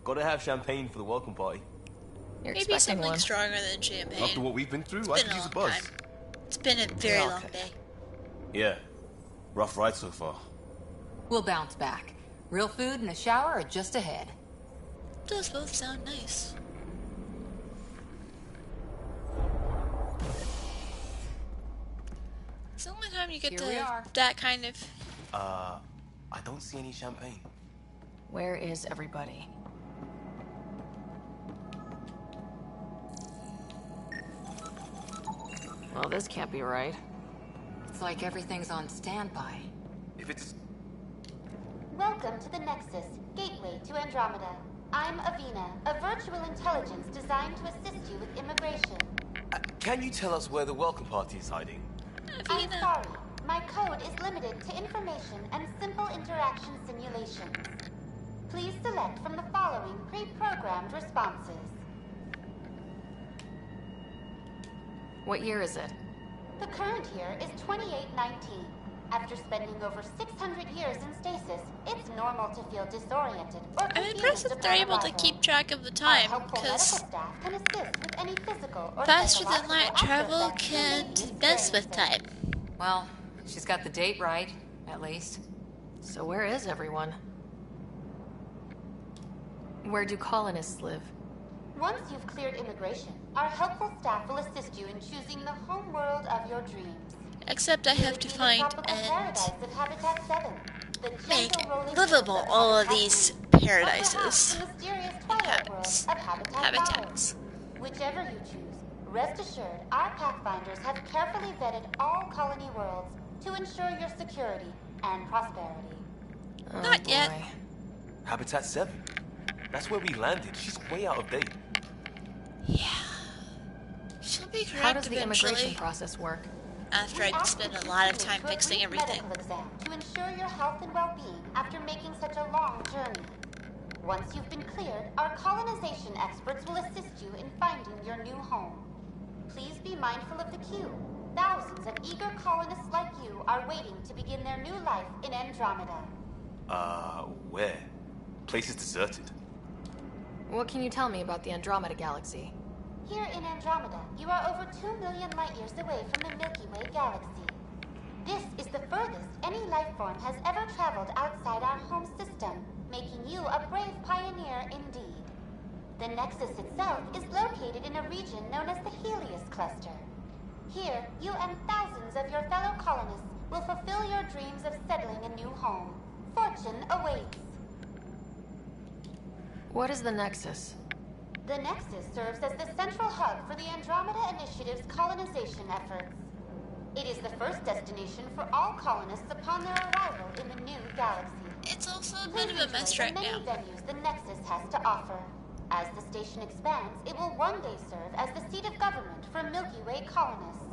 Speaker 5: Gotta have champagne for the welcome party.
Speaker 19: You're
Speaker 17: Maybe
Speaker 19: expecting
Speaker 17: something
Speaker 19: one.
Speaker 17: stronger than champagne.
Speaker 5: After what we've been through,
Speaker 17: It's
Speaker 5: I
Speaker 17: been
Speaker 5: could
Speaker 17: a
Speaker 5: use a
Speaker 17: long
Speaker 5: buzz.
Speaker 17: time. It's been a very
Speaker 19: all
Speaker 17: long
Speaker 19: could.
Speaker 17: day.
Speaker 5: Yeah. Rough ride so far.
Speaker 3: We'll bounce back. Real food and a shower are just ahead.
Speaker 17: Those both sound nice. It's the only time you get
Speaker 3: Here we are.
Speaker 17: that kind of.
Speaker 5: I don't see any champagne.
Speaker 19: Where is everybody? Well, this can't be right.
Speaker 3: It's like everything's on standby.
Speaker 5: If it's...
Speaker 20: Welcome to the Nexus, gateway to Andromeda. I'm Avina, a virtual intelligence designed to assist you with immigration.
Speaker 5: Can you tell us where the welcome party is hiding?
Speaker 20: I'm sorry, my code is limited to information and simple interaction simulations. Please select from the following pre-programmed responses.
Speaker 19: What year is it?
Speaker 20: The current year is 2819. After spending over 600 years in stasis, it's normal to feel disoriented or
Speaker 17: I'm
Speaker 20: confused
Speaker 17: impressed that they're
Speaker 20: upon
Speaker 17: able to
Speaker 20: arrival.
Speaker 17: keep track of the
Speaker 20: Our
Speaker 17: time,
Speaker 20: helpful
Speaker 17: because
Speaker 20: medical staff can assist with any physical or
Speaker 17: faster than
Speaker 20: psychological
Speaker 17: light travel
Speaker 20: after-effects you may
Speaker 17: can
Speaker 20: be
Speaker 17: mess with
Speaker 20: experiencing.
Speaker 17: time.
Speaker 3: Well, she's got the date right, at least.
Speaker 19: So where is everyone? Where do colonists live?
Speaker 20: Once you've cleared immigration, our helpful staff will assist you in choosing the home world of your dreams.
Speaker 17: Except I have to
Speaker 20: The
Speaker 17: find
Speaker 20: tropical
Speaker 17: and
Speaker 20: paradise of Habitat 7, the
Speaker 17: make
Speaker 20: gentle rolling
Speaker 17: livable
Speaker 20: hills of
Speaker 17: all of
Speaker 20: Habitat
Speaker 17: these
Speaker 20: 3,
Speaker 17: paradises.
Speaker 20: or perhaps the mysterious twilight world of
Speaker 17: Habitats.
Speaker 20: Whichever you choose, rest assured our Pathfinders have carefully vetted all colony worlds to ensure your security and prosperity.
Speaker 19: Oh,
Speaker 17: Not yet.
Speaker 19: boy.
Speaker 5: Habitat 7. That's where we landed. She's way out of date.
Speaker 17: Yeah. She'll be correct
Speaker 19: How does the
Speaker 17: eventually.
Speaker 19: immigration process work?
Speaker 17: After I spend a lot of time fixing everything.
Speaker 20: Medical exam to ensure your health and well-being after making such a long journey. Once you've been cleared, our colonization experts will assist you in finding your new home. Please be mindful of the queue. thousands of eager colonists like you are waiting to begin their new life in Andromeda.
Speaker 5: Where? Place is deserted.
Speaker 19: What can you tell me about the Andromeda galaxy?
Speaker 20: Here in Andromeda, you are over 2 million light years away from the Milky Way galaxy. This is the furthest any life form has ever traveled outside our home system, making you a brave pioneer indeed. The Nexus itself is located in a region known as the Helius cluster. Here, you and thousands of your fellow colonists will fulfill your dreams of settling a new home. Fortune awaits.
Speaker 19: What is the Nexus?
Speaker 20: The Nexus serves as the central hub for the Andromeda Initiative's colonization efforts. It is the first destination for all colonists upon their arrival in the new galaxy.
Speaker 17: It's also a bit of a mess right now.
Speaker 20: Many venues the Nexus has to offer. As the station expands, it will one day serve as the seat of government for Milky Way colonists.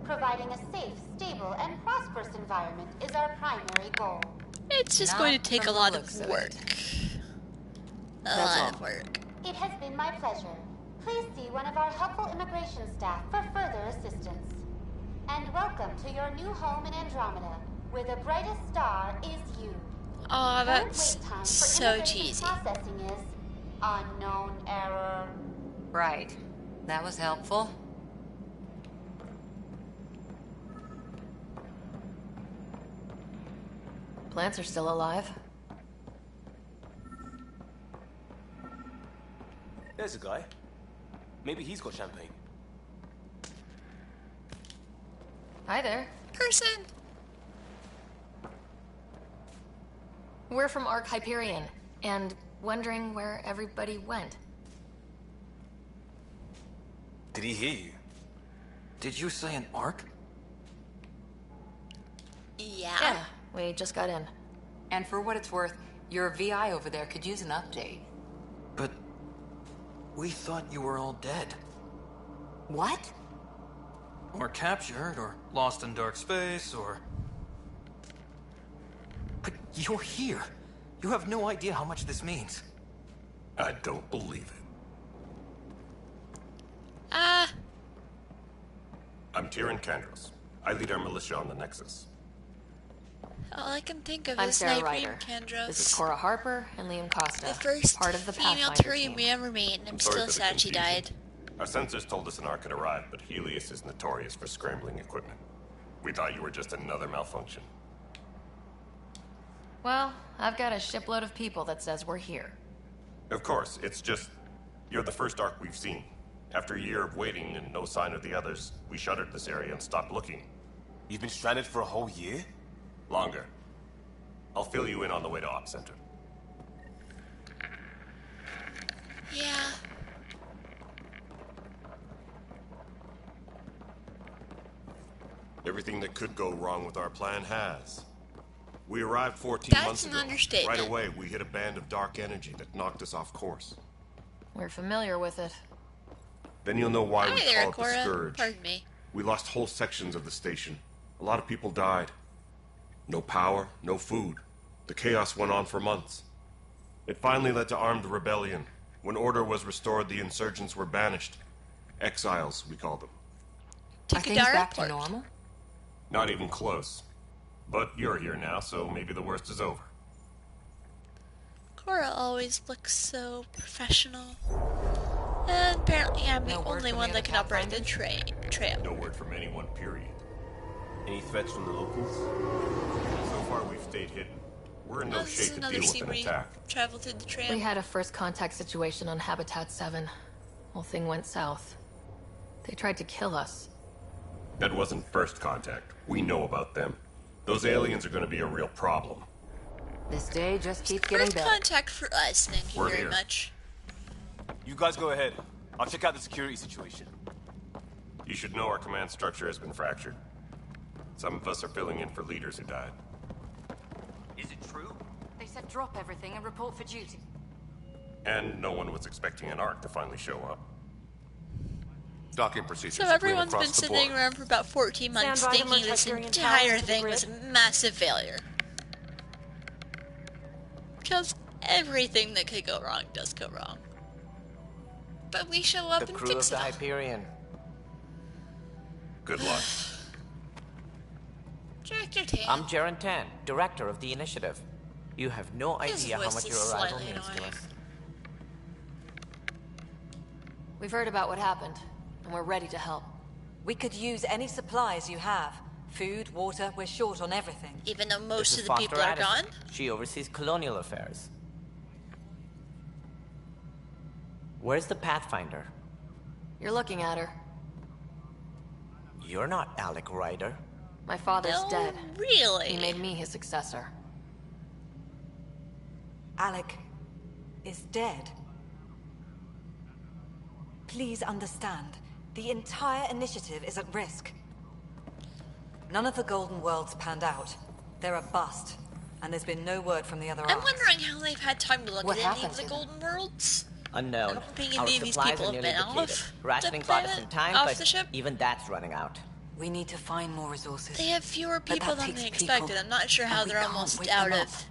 Speaker 20: Providing a safe, stable, and prosperous environment is our primary goal.
Speaker 17: It's just going to take a lot of work. A lot of work.
Speaker 20: It has been my pleasure. Please see one of our helpful immigration staff for further assistance. And welcome to your new home in Andromeda, where the brightest star is you.
Speaker 17: Oh, that's so cheesy.
Speaker 20: Processing is unknown error.
Speaker 3: Right. That was helpful.
Speaker 19: Plants are still alive.
Speaker 5: There's a guy. Maybe he's got champagne.
Speaker 19: Hi there.
Speaker 17: Person.
Speaker 19: We're from Ark Hyperion, and wondering where everybody went.
Speaker 5: Did he hear you?
Speaker 18: Did you say an Ark?
Speaker 17: Yeah.
Speaker 19: We just got in.
Speaker 3: And for what it's worth, your VI over there could use an update.
Speaker 18: But we thought you were all dead.
Speaker 3: What?
Speaker 18: Or captured, or lost in dark space, or... But you're here. You have no idea how much this means.
Speaker 15: I don't believe it. I'm Tyrion Kandros. I lead our militia on the Nexus.
Speaker 17: All I can think of
Speaker 19: I'm
Speaker 17: is
Speaker 19: Sarah
Speaker 17: Sniper
Speaker 19: Ryder.
Speaker 17: Kandros.
Speaker 19: This is Cora Harper and Liam Costa.
Speaker 17: The first
Speaker 19: part of the
Speaker 17: female
Speaker 19: Pathfinder
Speaker 17: Tyrion
Speaker 19: team.
Speaker 17: we ever made, and I'm
Speaker 15: sorry
Speaker 17: still
Speaker 15: for the
Speaker 17: sad she
Speaker 15: confusion.
Speaker 17: died.
Speaker 15: Our sensors told us an Ark had arrived, but Helius is notorious for scrambling equipment. We thought you were just another malfunction.
Speaker 19: Well, I've got a shipload of people that says we're here.
Speaker 15: Of course, it's just... you're the first Ark we've seen. After a year of waiting and no sign of the others, we shuttered this area and stopped looking.
Speaker 5: You've been stranded for a whole year?
Speaker 15: Longer. I'll fill you in on the way to Op Center.
Speaker 17: Yeah.
Speaker 15: Everything that could go wrong with our plan has. We arrived 14
Speaker 17: That's
Speaker 15: months
Speaker 17: an
Speaker 15: ago.
Speaker 17: understatement.
Speaker 15: Right away, we hit a band of dark energy that knocked us off course.
Speaker 19: We're familiar with it.
Speaker 15: Then you'll know why
Speaker 17: Hi
Speaker 15: we
Speaker 17: there,
Speaker 15: call it the
Speaker 17: Cora.
Speaker 15: Scourge.
Speaker 17: Pardon me.
Speaker 15: We lost whole sections of the station. A lot of people died. No power, no food. The chaos went on for months. It finally led to armed rebellion. When order was restored, the insurgents were banished. Exiles, we call them.
Speaker 3: Are things back to normal?
Speaker 15: Not even close. But you're here now, so maybe the worst is over.
Speaker 17: Cora always looks so professional. And apparently I'm the
Speaker 5: No word
Speaker 17: only
Speaker 5: from
Speaker 17: one
Speaker 5: the
Speaker 17: that can
Speaker 5: other
Speaker 17: operate the trail.
Speaker 15: No word from anyone, period.
Speaker 5: Any threats from the locals?
Speaker 15: So far, we've stayed hidden. We're in no
Speaker 17: This is
Speaker 15: shape to
Speaker 17: another
Speaker 15: deal with
Speaker 17: scene
Speaker 15: an
Speaker 17: where you
Speaker 15: attack.
Speaker 17: travel through the trail.
Speaker 19: We had a first contact situation on Habitat 7. Whole thing went south. They tried to kill us.
Speaker 15: That wasn't first contact. We know about them. Those aliens are going to be a real problem.
Speaker 3: This day just keeps getting
Speaker 17: First
Speaker 3: better.
Speaker 17: contact for us, thank you
Speaker 15: We're
Speaker 17: very
Speaker 15: here.
Speaker 17: much.
Speaker 5: You guys go ahead. I'll check out the security situation.
Speaker 15: You should know our command structure has been fractured. Some of us are filling in for leaders who died.
Speaker 18: Is it true?
Speaker 7: They said drop everything and report for duty.
Speaker 15: And no one was expecting an Ark to finally show up. Docking procedures.
Speaker 17: So
Speaker 15: are clean
Speaker 17: everyone's been
Speaker 15: across the
Speaker 17: sitting
Speaker 15: board.
Speaker 17: around for about 14 months
Speaker 12: Stand by to
Speaker 17: thinking
Speaker 12: merge
Speaker 17: this
Speaker 12: Hyperion
Speaker 17: entire
Speaker 12: towers to the
Speaker 17: thing was a
Speaker 12: grid.
Speaker 17: massive failure. Because everything that could go wrong does go wrong. But we show up
Speaker 14: The
Speaker 17: and
Speaker 14: crew
Speaker 17: fix
Speaker 14: of the
Speaker 17: it all.
Speaker 14: Hyperion.
Speaker 15: Good luck.
Speaker 17: Director Tan.
Speaker 21: I'm Jaren Tan, director of the initiative. You have no idea how much your arrival means to us.
Speaker 19: We've heard about what happened, and we're ready to help.
Speaker 7: We could use any supplies you have. Food, water, we're short on everything.
Speaker 17: Even though most
Speaker 21: This
Speaker 17: of
Speaker 21: is
Speaker 17: the people
Speaker 21: Foster
Speaker 17: are
Speaker 21: Addison.
Speaker 17: gone?
Speaker 21: She oversees colonial affairs. Where's the Pathfinder?
Speaker 19: You're looking at her.
Speaker 21: You're not Alec Ryder.
Speaker 19: My father's
Speaker 17: No,
Speaker 19: dead.
Speaker 17: really?
Speaker 19: He made me his successor.
Speaker 7: Alec is dead. Please understand, the entire initiative is at risk. None of the Golden Worlds panned out. They're a bust, and there's been no word from the other
Speaker 17: I'm
Speaker 7: arcs.
Speaker 17: wondering how they've had time to look
Speaker 7: What
Speaker 17: at any
Speaker 7: happened
Speaker 17: of the
Speaker 7: to
Speaker 17: Golden Worlds.
Speaker 21: Unknown.
Speaker 17: I don't think
Speaker 21: Our
Speaker 17: any of these
Speaker 21: supplies
Speaker 17: people
Speaker 21: are
Speaker 17: have
Speaker 21: nearly
Speaker 17: been
Speaker 21: depleted.
Speaker 17: off
Speaker 21: Rationing
Speaker 17: the
Speaker 21: bought us
Speaker 17: planet,
Speaker 21: some time,
Speaker 17: off
Speaker 21: but
Speaker 17: the ship.
Speaker 21: even that's running out.
Speaker 7: We need to find more resources.
Speaker 17: They have fewer
Speaker 7: But
Speaker 17: people
Speaker 7: that
Speaker 17: than
Speaker 7: takes
Speaker 17: they
Speaker 7: people,
Speaker 17: expected. I'm not sure how
Speaker 7: and we
Speaker 17: they're
Speaker 7: can't
Speaker 17: almost
Speaker 7: wake
Speaker 17: out
Speaker 7: them
Speaker 17: of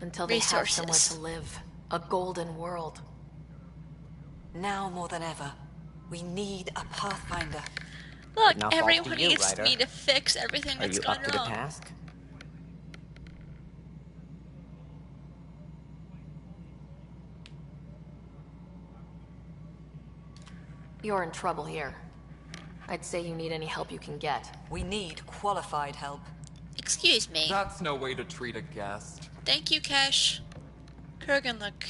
Speaker 19: Until they have somewhere
Speaker 17: resources.
Speaker 19: to live. A golden world.
Speaker 7: Now more than ever, we need a Pathfinder.
Speaker 17: Look,
Speaker 21: Now falls to
Speaker 17: everyone
Speaker 21: you,
Speaker 17: needs
Speaker 21: Ryder.
Speaker 17: me to fix everything
Speaker 21: Are
Speaker 17: that's
Speaker 21: you
Speaker 17: gone
Speaker 21: up to the
Speaker 17: wrong.
Speaker 21: task?
Speaker 19: You're in trouble here. I'd say you need any help you can get.
Speaker 7: We need qualified help.
Speaker 17: Excuse me.
Speaker 22: That's no way to treat a guest.
Speaker 17: Thank you, Kesh. Krogan look...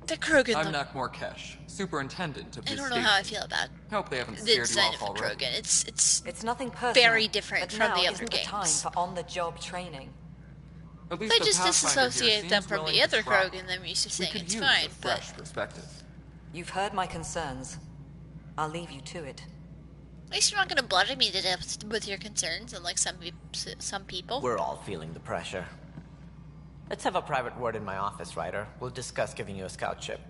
Speaker 17: The Krogan
Speaker 22: I'm
Speaker 17: look...
Speaker 22: Nakmor Kesh, superintendent of
Speaker 17: I
Speaker 22: this
Speaker 17: don't know
Speaker 22: station.
Speaker 17: how I feel about
Speaker 22: Hope they haven't
Speaker 17: the
Speaker 22: scared you
Speaker 17: design
Speaker 22: off
Speaker 17: of the
Speaker 22: already.
Speaker 17: Krogan. It's
Speaker 7: nothing personal.
Speaker 17: very different
Speaker 7: but
Speaker 17: from
Speaker 7: now
Speaker 17: the other
Speaker 7: isn't
Speaker 17: games.
Speaker 7: the time for on-the-job training.
Speaker 22: At
Speaker 17: If
Speaker 22: least
Speaker 17: I
Speaker 22: the
Speaker 17: just
Speaker 22: Pathfinder here
Speaker 17: disassociate them
Speaker 22: seems
Speaker 17: from
Speaker 22: willing
Speaker 17: the
Speaker 22: to
Speaker 17: other
Speaker 22: try.
Speaker 17: Krogan, then I'm used to
Speaker 22: We
Speaker 17: saying
Speaker 22: could
Speaker 17: it's
Speaker 22: use
Speaker 17: fine,
Speaker 22: a
Speaker 17: but...
Speaker 22: fresh perspective.
Speaker 7: You've heard my concerns. I'll leave you to it.
Speaker 17: At least you're not gonna bludgeon me to death with your concerns, unlike some people.
Speaker 21: We're all feeling the pressure. Let's have a private word in my office, Ryder. We'll discuss giving you a scout ship.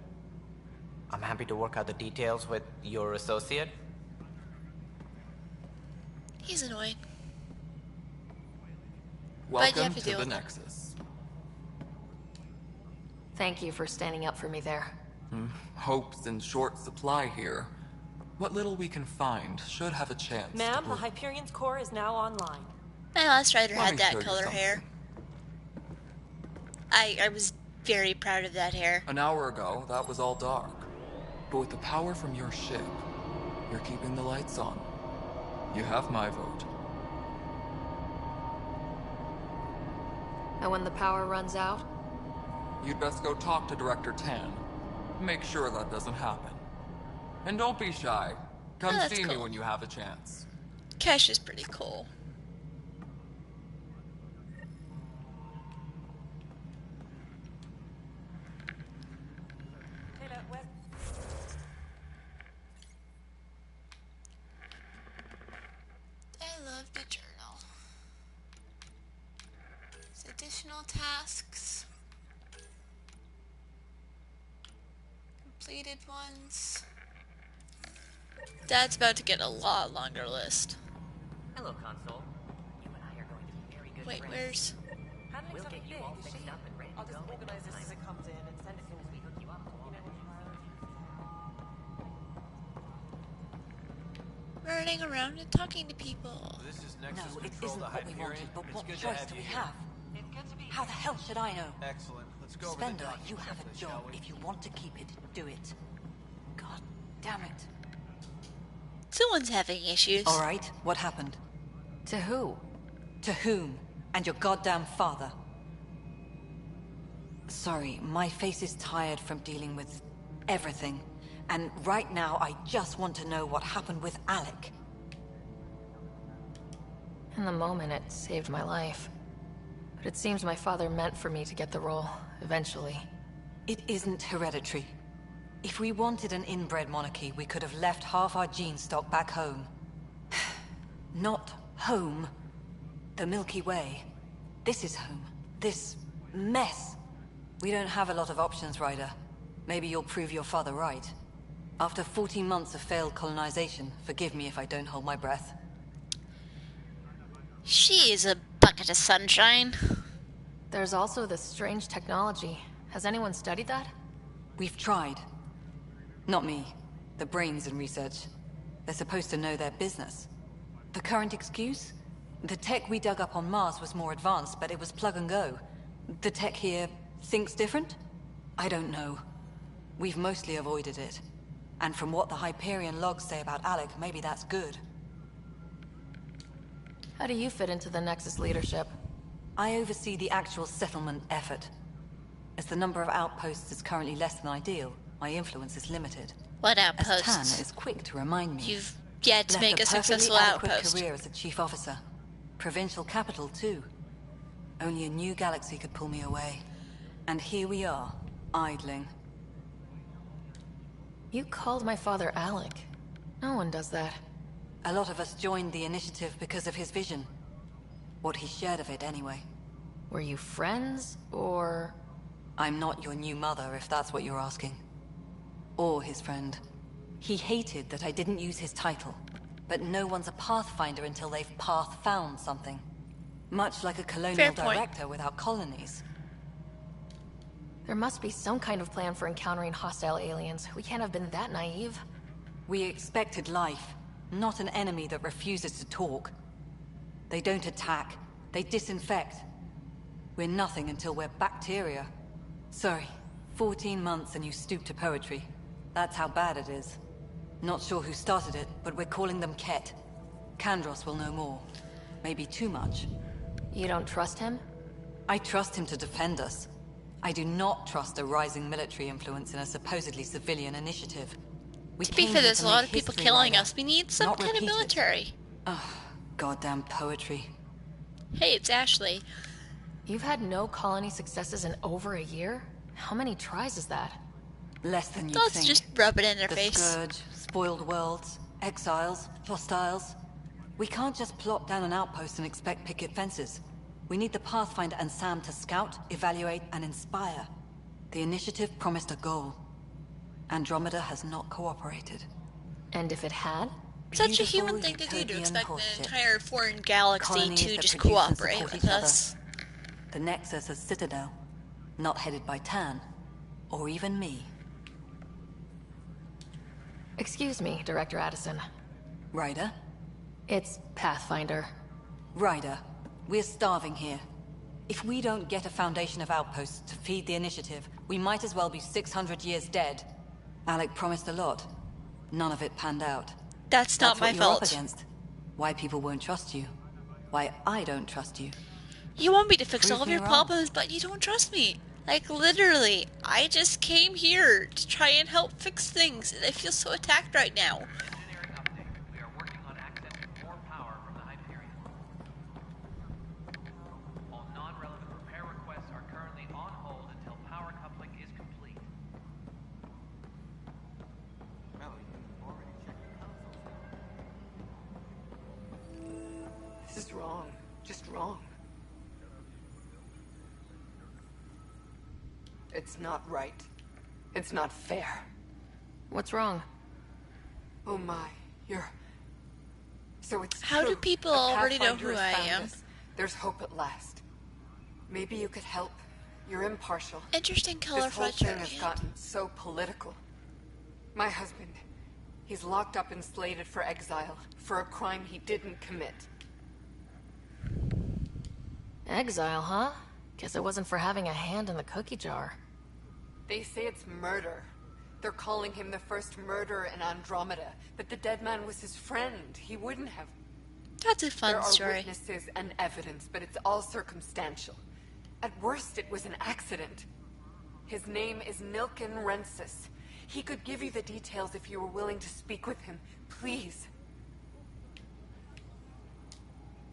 Speaker 21: I'm happy to work out the details with your associate.
Speaker 17: He's annoying. But you
Speaker 22: Welcome
Speaker 17: have to
Speaker 22: to
Speaker 17: deal
Speaker 22: the
Speaker 17: with it.
Speaker 22: Nexus.
Speaker 19: Thank you for standing up for me there.
Speaker 22: Hope's in short supply here. What little we can find should have a chance.
Speaker 23: Ma'am, the Hyperion's core is now online.
Speaker 17: My last Ryder
Speaker 22: Let
Speaker 17: had
Speaker 22: me
Speaker 17: that
Speaker 22: show you
Speaker 17: color
Speaker 22: something.
Speaker 17: hair. I was very proud of that hair.
Speaker 22: An hour ago, that was all dark. But with the power from your ship, you're keeping the lights on. You have my vote.
Speaker 19: And when the power runs out,
Speaker 22: You'd best go talk to Director Tan. Make sure that doesn't happen. And don't be shy. Come
Speaker 17: Oh, that's
Speaker 22: see me
Speaker 17: cool.
Speaker 22: when you have a chance.
Speaker 17: Kesh is pretty cool. I love the journal. There's additional tasks. Completed ones. Dad's about to get a lot longer list.
Speaker 21: Hello, Console. You and I are going to be very good
Speaker 17: Wait,
Speaker 21: friends.
Speaker 17: where's...
Speaker 21: We'll get you all fixed up and ready to
Speaker 23: I'll just
Speaker 21: go.
Speaker 23: organize this as it comes in and send it to me.
Speaker 21: Hook you up.
Speaker 17: running around and talking to people?
Speaker 24: This is
Speaker 7: No,
Speaker 24: Nexus
Speaker 7: it
Speaker 24: Control
Speaker 7: isn't
Speaker 24: to
Speaker 7: what we
Speaker 24: Hyperion.
Speaker 7: wanted, but
Speaker 24: It's
Speaker 7: what
Speaker 24: good to
Speaker 7: choice
Speaker 24: have
Speaker 7: do
Speaker 24: you
Speaker 7: we
Speaker 24: here.
Speaker 7: have? How the hell should I know?
Speaker 24: Excellent. Let's go over the
Speaker 7: Spender,
Speaker 24: document
Speaker 7: you have a
Speaker 24: checklist, shall
Speaker 7: job.
Speaker 24: we?
Speaker 7: If you want to keep it, do it. God damn it.
Speaker 17: Someone's having issues.
Speaker 7: All right, what happened?
Speaker 19: To who?
Speaker 7: To whom? And your goddamn father. Sorry, my face is tired from dealing with everything. And right now, I just want to know what happened with Alec.
Speaker 19: In the moment, it saved my life. But it seems my father meant for me to get the role, eventually.
Speaker 7: It isn't hereditary. If we wanted an inbred monarchy, we could have left half our gene stock back home. Not home. The Milky Way. This is home. This mess. We don't have a lot of options, Ryder. Maybe you'll prove your father right. After 14 months of failed colonization, forgive me if I don't hold my breath.
Speaker 17: She is a bucket of sunshine.
Speaker 19: There's also this strange technology. Has anyone studied that?
Speaker 7: We've tried. Not me. The brains in research. They're supposed to know their business. The current excuse? The tech we dug up on Mars was more advanced, but it was plug and go. The tech here thinks different? I don't know. We've mostly avoided it. And from what the Hyperion logs say about Alec, maybe that's good.
Speaker 19: How do you fit into the Nexus leadership?
Speaker 7: I oversee the actual settlement effort. As the number of outposts is currently less than ideal, my influence is limited.
Speaker 17: What outposts?
Speaker 7: As Tan is quick to remind me.
Speaker 17: You've yet to make a successful
Speaker 7: outpost.
Speaker 17: outpost.
Speaker 7: Career as a chief officer. Provincial capital, too. Only a new galaxy could pull me away. And here we are, idling.
Speaker 19: You called my father Alec. No one does that.
Speaker 7: A lot of us joined the initiative because of his vision. What he shared of it, anyway.
Speaker 19: Were you friends, or...?
Speaker 7: I'm not your new mother, if that's what you're asking. Or his friend. He hated that I didn't use his title. But no one's a Pathfinder until they've path-found something. Much like a colonial director without colonies.
Speaker 19: There must be some kind of plan for encountering hostile aliens. We can't have been that naive.
Speaker 7: We expected life, not an enemy that refuses to talk. They don't attack, they disinfect. We're nothing until we're bacteria. Sorry, 14 months and you stoop to poetry. That's how bad it is. Not sure who started it, but we're calling them Ket. Kandros will know more. Maybe too much.
Speaker 19: You don't trust him?
Speaker 7: I trust him to defend us. I do not trust a rising military influence in a supposedly civilian initiative.
Speaker 17: To be fair, there's a lot of people killing us. We need some kind of military.
Speaker 7: Ugh, goddamn poetry.
Speaker 17: Hey, it's Ashley.
Speaker 19: You've had no colony successes in over a year? How many tries is that?
Speaker 7: Less than you
Speaker 17: Let's
Speaker 7: think.
Speaker 17: just rub it in their
Speaker 7: the
Speaker 17: face.
Speaker 7: Scourge, spoiled worlds, exiles, hostiles. We can't just plop down an outpost and expect picket fences. We need the Pathfinder and Sam to scout, evaluate, and inspire. The initiative promised a goal. Andromeda has not cooperated.
Speaker 19: And if it had?
Speaker 17: Such a human thing to do, to expect an entire foreign galaxy to just cooperate with us.
Speaker 7: The Nexus is Citadel, not headed by Tan, or even me.
Speaker 19: Excuse me, Director Addison.
Speaker 7: Ryder?
Speaker 19: It's Pathfinder.
Speaker 7: Ryder, we're starving here. If we don't get a foundation of outposts to feed the initiative, we might as well be 600 years dead. Alec promised a lot. None of it panned out.
Speaker 17: That's not my fault.
Speaker 7: Up against. Why people won't trust you. Why I don't trust you.
Speaker 17: You want me to fix all of your problems, but you don't trust me. Like, literally, I just came here to try and help fix things, and I feel so attacked right now.
Speaker 6: Engineering update. We are working on accessing more power from the Hyperion. All non-relevant repair requests are currently on hold until power coupling is complete.
Speaker 11: This is wrong. Just wrong. It's not right. It's not fair.
Speaker 19: What's wrong?
Speaker 11: Oh my, you're... So it's
Speaker 17: How
Speaker 11: true.
Speaker 17: do people
Speaker 11: The
Speaker 17: already know
Speaker 11: Pathfinder
Speaker 17: who
Speaker 11: has
Speaker 17: I
Speaker 11: found
Speaker 17: am?
Speaker 11: us. There's hope at last. Maybe you could help. You're impartial.
Speaker 17: Interesting color
Speaker 11: This whole
Speaker 17: for a
Speaker 11: thing has gotten so political. My husband, he's locked up and slated for exile for a crime he didn't commit.
Speaker 19: Exile, huh? Guess it wasn't for having a hand in the cookie jar.
Speaker 11: They say it's murder. They're calling him the first murderer in Andromeda, but the dead man was his friend. He wouldn't have...
Speaker 17: That's a fun
Speaker 11: there
Speaker 17: story.
Speaker 11: There are witnesses and evidence, but it's all circumstantial. At worst, it was an accident. His name is Nilken Rensis. He could give you the details if you were willing to speak with him. Please.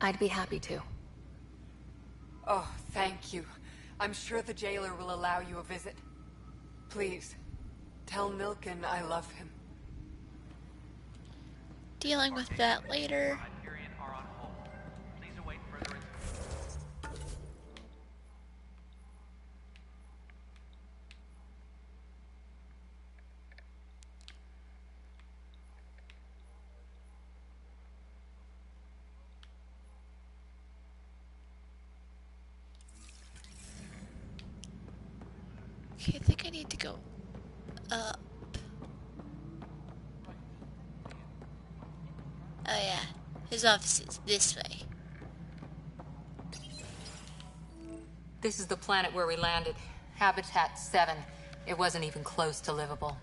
Speaker 19: I'd be happy to.
Speaker 11: Oh, thank you. I'm sure the jailer will allow you a visit. Please, tell Nilken I love him.
Speaker 17: Dealing with that later.
Speaker 6: Hyperion are on hold. Please await further instructions.
Speaker 17: Okay, I think I need to go up. Oh yeah, his office is this way.
Speaker 3: This is the planet where we landed. Habitat 7. It wasn't even close to livable.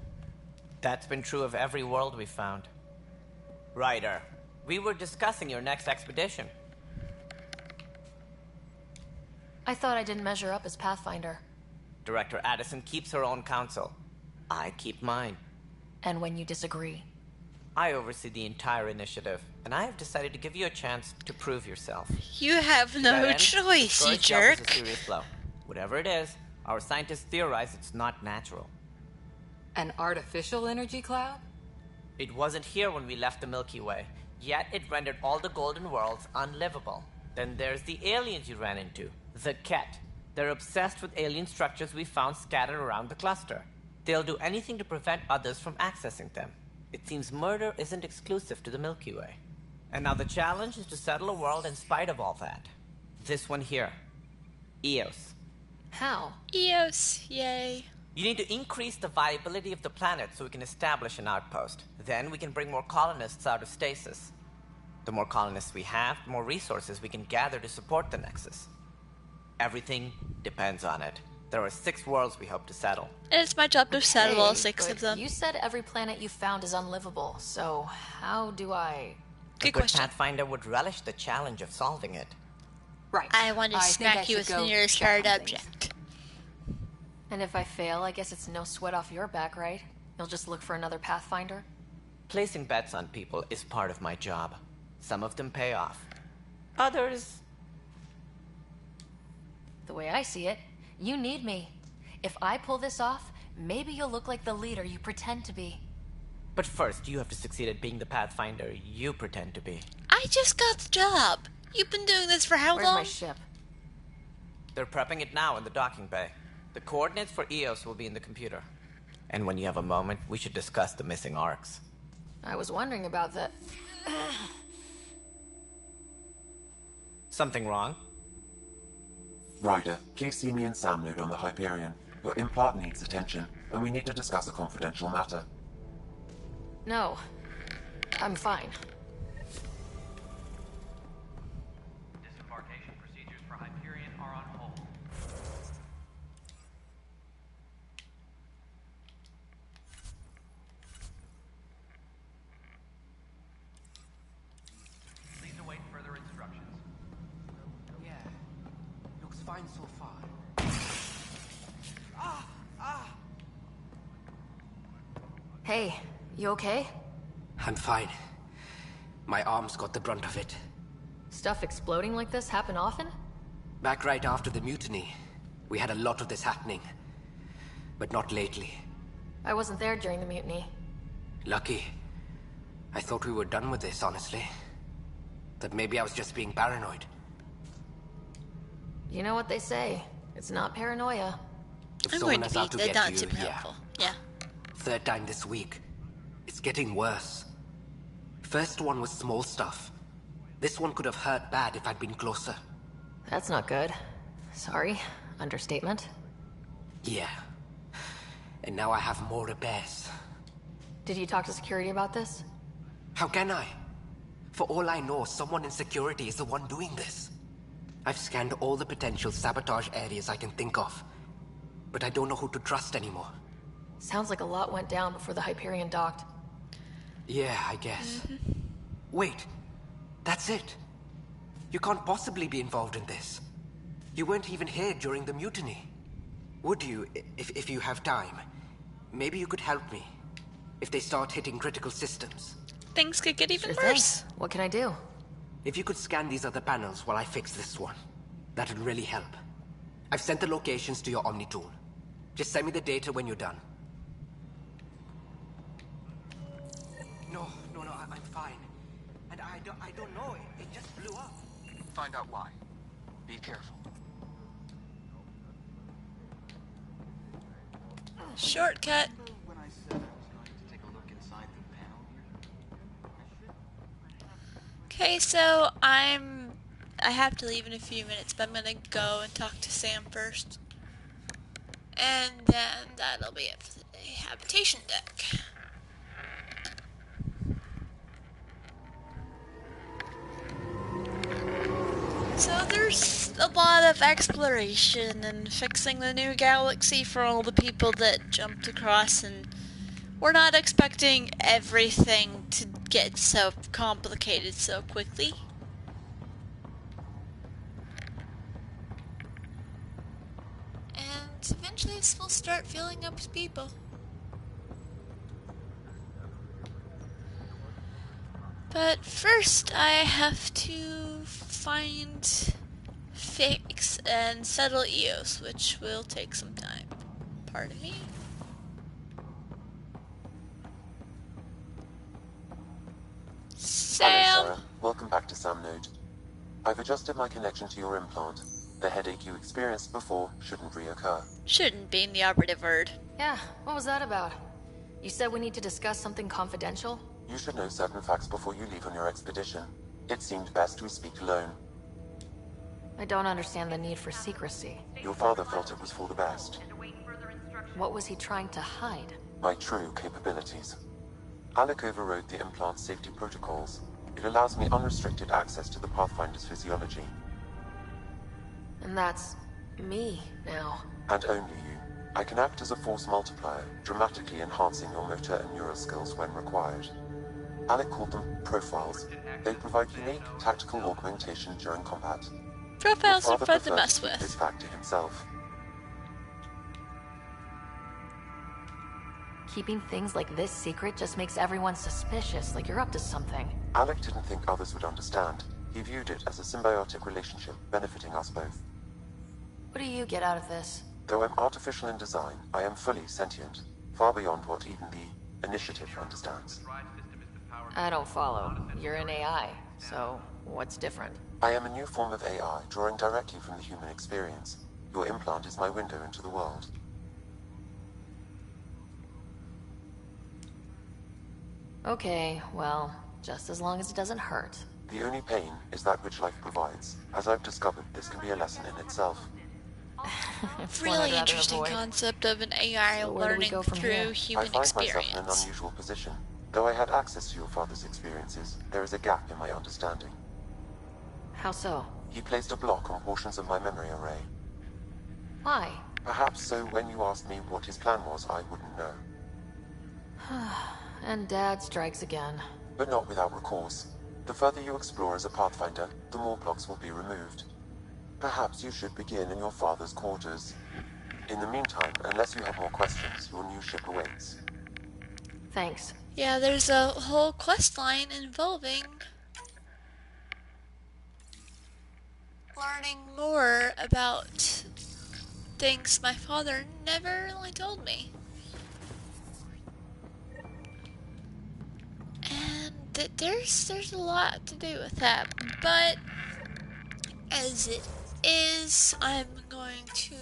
Speaker 21: That's been true of every world we've found. Ryder, we were discussing your next expedition.
Speaker 19: I thought I didn't measure up as Pathfinder.
Speaker 21: Director Addison keeps her own counsel. I keep mine.
Speaker 19: And when you disagree?
Speaker 21: I oversee the entire initiative, and I have decided to give you a chance to prove yourself.
Speaker 17: You have no choice, you jerk.
Speaker 21: Is a serious blow. Whatever it is, our scientists theorize it's not natural.
Speaker 3: An artificial energy cloud?
Speaker 21: It wasn't here when we left the Milky Way, yet it rendered all the golden worlds unlivable. Then there's the aliens you ran into, the Ket. They're obsessed with alien structures we found scattered around the cluster. They'll do anything to prevent others from accessing them. It seems murder isn't exclusive to the Milky Way. And now the challenge is to settle a world in spite of all that. This one here. Eos.
Speaker 19: How?
Speaker 17: Eos, yay.
Speaker 21: You need to increase the viability of the planet so we can establish an outpost. Then we can bring more colonists out of stasis. The more colonists we have, the more resources we can gather to support the Nexus. Everything depends on it. There are 6 worlds we hope to settle.
Speaker 17: And it's my job to settle all 6
Speaker 19: but
Speaker 17: of them.
Speaker 19: You said every planet you found is unlivable, so how do I...
Speaker 21: A good Pathfinder would relish the challenge of solving it.
Speaker 3: Right.
Speaker 17: I want to smack you with the nearest hard object.
Speaker 19: And if I fail, I guess it's no sweat off your back, right? You'll just look for another Pathfinder?
Speaker 21: Placing bets on people is part of my job. Some of them pay off. Others...
Speaker 19: The way I see it, you need me. If I pull this off, maybe you'll look like the leader you pretend to be.
Speaker 21: But first, you have to succeed at being the Pathfinder you pretend to be.
Speaker 17: I just got the job. You've been doing this for how
Speaker 19: Where's
Speaker 17: long?
Speaker 19: my ship?
Speaker 21: They're prepping it now in the docking bay. The coordinates for Eos will be in the computer. And when you have a moment, we should discuss the missing arcs.
Speaker 19: I was wondering about that.
Speaker 21: Something wrong?
Speaker 8: Ryder, please see me and Sam node on the Hyperion. Your implant needs attention, and we need to discuss a confidential matter.
Speaker 19: No. I'm fine.
Speaker 6: Disembarkation procedures for Hyperion are on hold. Please await further instructions.
Speaker 18: Yeah, looks fine so far.
Speaker 19: Hey, you okay?
Speaker 18: I'm fine. My arms got the brunt of it.
Speaker 19: Stuff exploding like this happen often?
Speaker 18: Back right after the mutiny, we had a lot of this happening. But not lately.
Speaker 19: I wasn't there during the mutiny.
Speaker 18: Lucky. I thought we were done with this, honestly. That maybe I was just being paranoid.
Speaker 19: You know what they say. It's not paranoia.
Speaker 18: If
Speaker 17: I'm
Speaker 18: someone
Speaker 17: going to
Speaker 18: is
Speaker 17: be
Speaker 18: out to
Speaker 17: the
Speaker 18: get
Speaker 17: not
Speaker 18: you,
Speaker 17: super
Speaker 18: yeah.
Speaker 17: helpful. Yeah.
Speaker 18: 3rd time this week. It's getting worse. First one was small stuff. This one could have hurt bad if I'd been closer.
Speaker 19: That's not good. Sorry. Understatement.
Speaker 18: Yeah. And now I have more repairs.
Speaker 19: Did you talk to security about this?
Speaker 18: How can I? For all I know, someone in security is the one doing this. I've scanned all the potential sabotage areas I can think of. But I don't know who to trust anymore.
Speaker 19: Sounds like a lot went down before the Hyperion docked.
Speaker 18: Yeah, I guess. Wait. That's it. You can't possibly be involved in this. You weren't even here during the mutiny. Would you, if you have time? Maybe you could help me. If they start hitting critical systems.
Speaker 17: Things could get even
Speaker 19: Sure
Speaker 17: worse.
Speaker 19: thing. What can I do?
Speaker 18: If you could scan these other panels while I fix this one, that'd really help. I've sent the locations to your Omni tool. Just send me the data when you're done. No, I'm fine. And I don't know, it just blew up.
Speaker 9: Find out why. Be careful.
Speaker 17: Shortcut.
Speaker 9: When I said I was going to take a look inside the panel here.
Speaker 17: Okay, so I have to leave in a few minutes, but I'm gonna go and talk to Sam first. And then that'll be it for the habitation deck. So there's a lot of exploration and fixing the new galaxy for all the people that jumped across, and we're not expecting everything to get so complicated so quickly. And eventually this will start filling up with people. But first I have to find, fix, and settle EOS, which will take some time. Pardon me. Sam!
Speaker 8: Hello, Sarah. Welcome back to Sam Node. I've adjusted my connection to your implant. The headache you experienced before shouldn't reoccur.
Speaker 17: Shouldn't be the operative word.
Speaker 19: Yeah, what was that about? You said we need to discuss something confidential?
Speaker 8: You should know certain facts before you leave on your expedition. It seemed best we speak alone.
Speaker 19: I don't understand the need for secrecy.
Speaker 8: Your father felt it was for the best.
Speaker 19: What was he trying to hide?
Speaker 8: My true capabilities. Alec overrode the implant's safety protocols. It allows me unrestricted access to the Pathfinder's physiology.
Speaker 19: And that's me now.
Speaker 8: And only you. I can act as a force multiplier, dramatically enhancing your motor and neural skills when required. Alec called them profiles. They provide unique tactical augmentation during combat.
Speaker 17: Profiles are fun to mess with.
Speaker 8: This fact to himself.
Speaker 19: Keeping things like this secret just makes everyone suspicious, like you're up to something.
Speaker 8: Alec didn't think others would understand. He viewed it as a symbiotic relationship, benefiting us both.
Speaker 19: What do you get out of this?
Speaker 8: Though I'm artificial in design, I am fully sentient, far beyond what even the Initiative understands.
Speaker 19: I don't follow. You're an AI, so what's different?
Speaker 8: I am a new form of AI, drawing directly from the human experience. Your implant is my window into the world.
Speaker 19: Okay, well, just as long as it doesn't hurt.
Speaker 8: The only pain is that which life provides. As I've discovered, this can be a lesson in itself.
Speaker 17: Really interesting concept of an AI learning through human experience.
Speaker 8: I find myself in an unusual position. Though I had access to your father's experiences, there is a gap in my understanding.
Speaker 19: How so?
Speaker 8: He placed a block on portions of my memory array.
Speaker 19: Why?
Speaker 8: Perhaps so when you asked me what his plan was, I wouldn't know.
Speaker 19: And Dad strikes again.
Speaker 8: But not without recourse. The further you explore as a Pathfinder, the more blocks will be removed. Perhaps you should begin in your father's quarters. In the meantime, unless you have more questions, your new ship awaits.
Speaker 19: Thanks.
Speaker 17: Yeah, there's a whole quest line involving learning more about things my father never really told me. And there's a lot to do with that, but as it is, I'm going to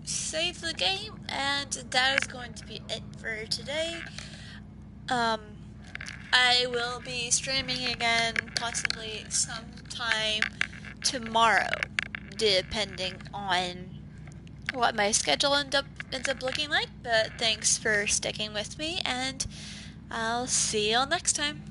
Speaker 17: save the game, and that is going to be it for today. I will be streaming again, possibly sometime tomorrow, depending on what my schedule ends up looking like. But thanks for sticking with me, and I'll see you all next time.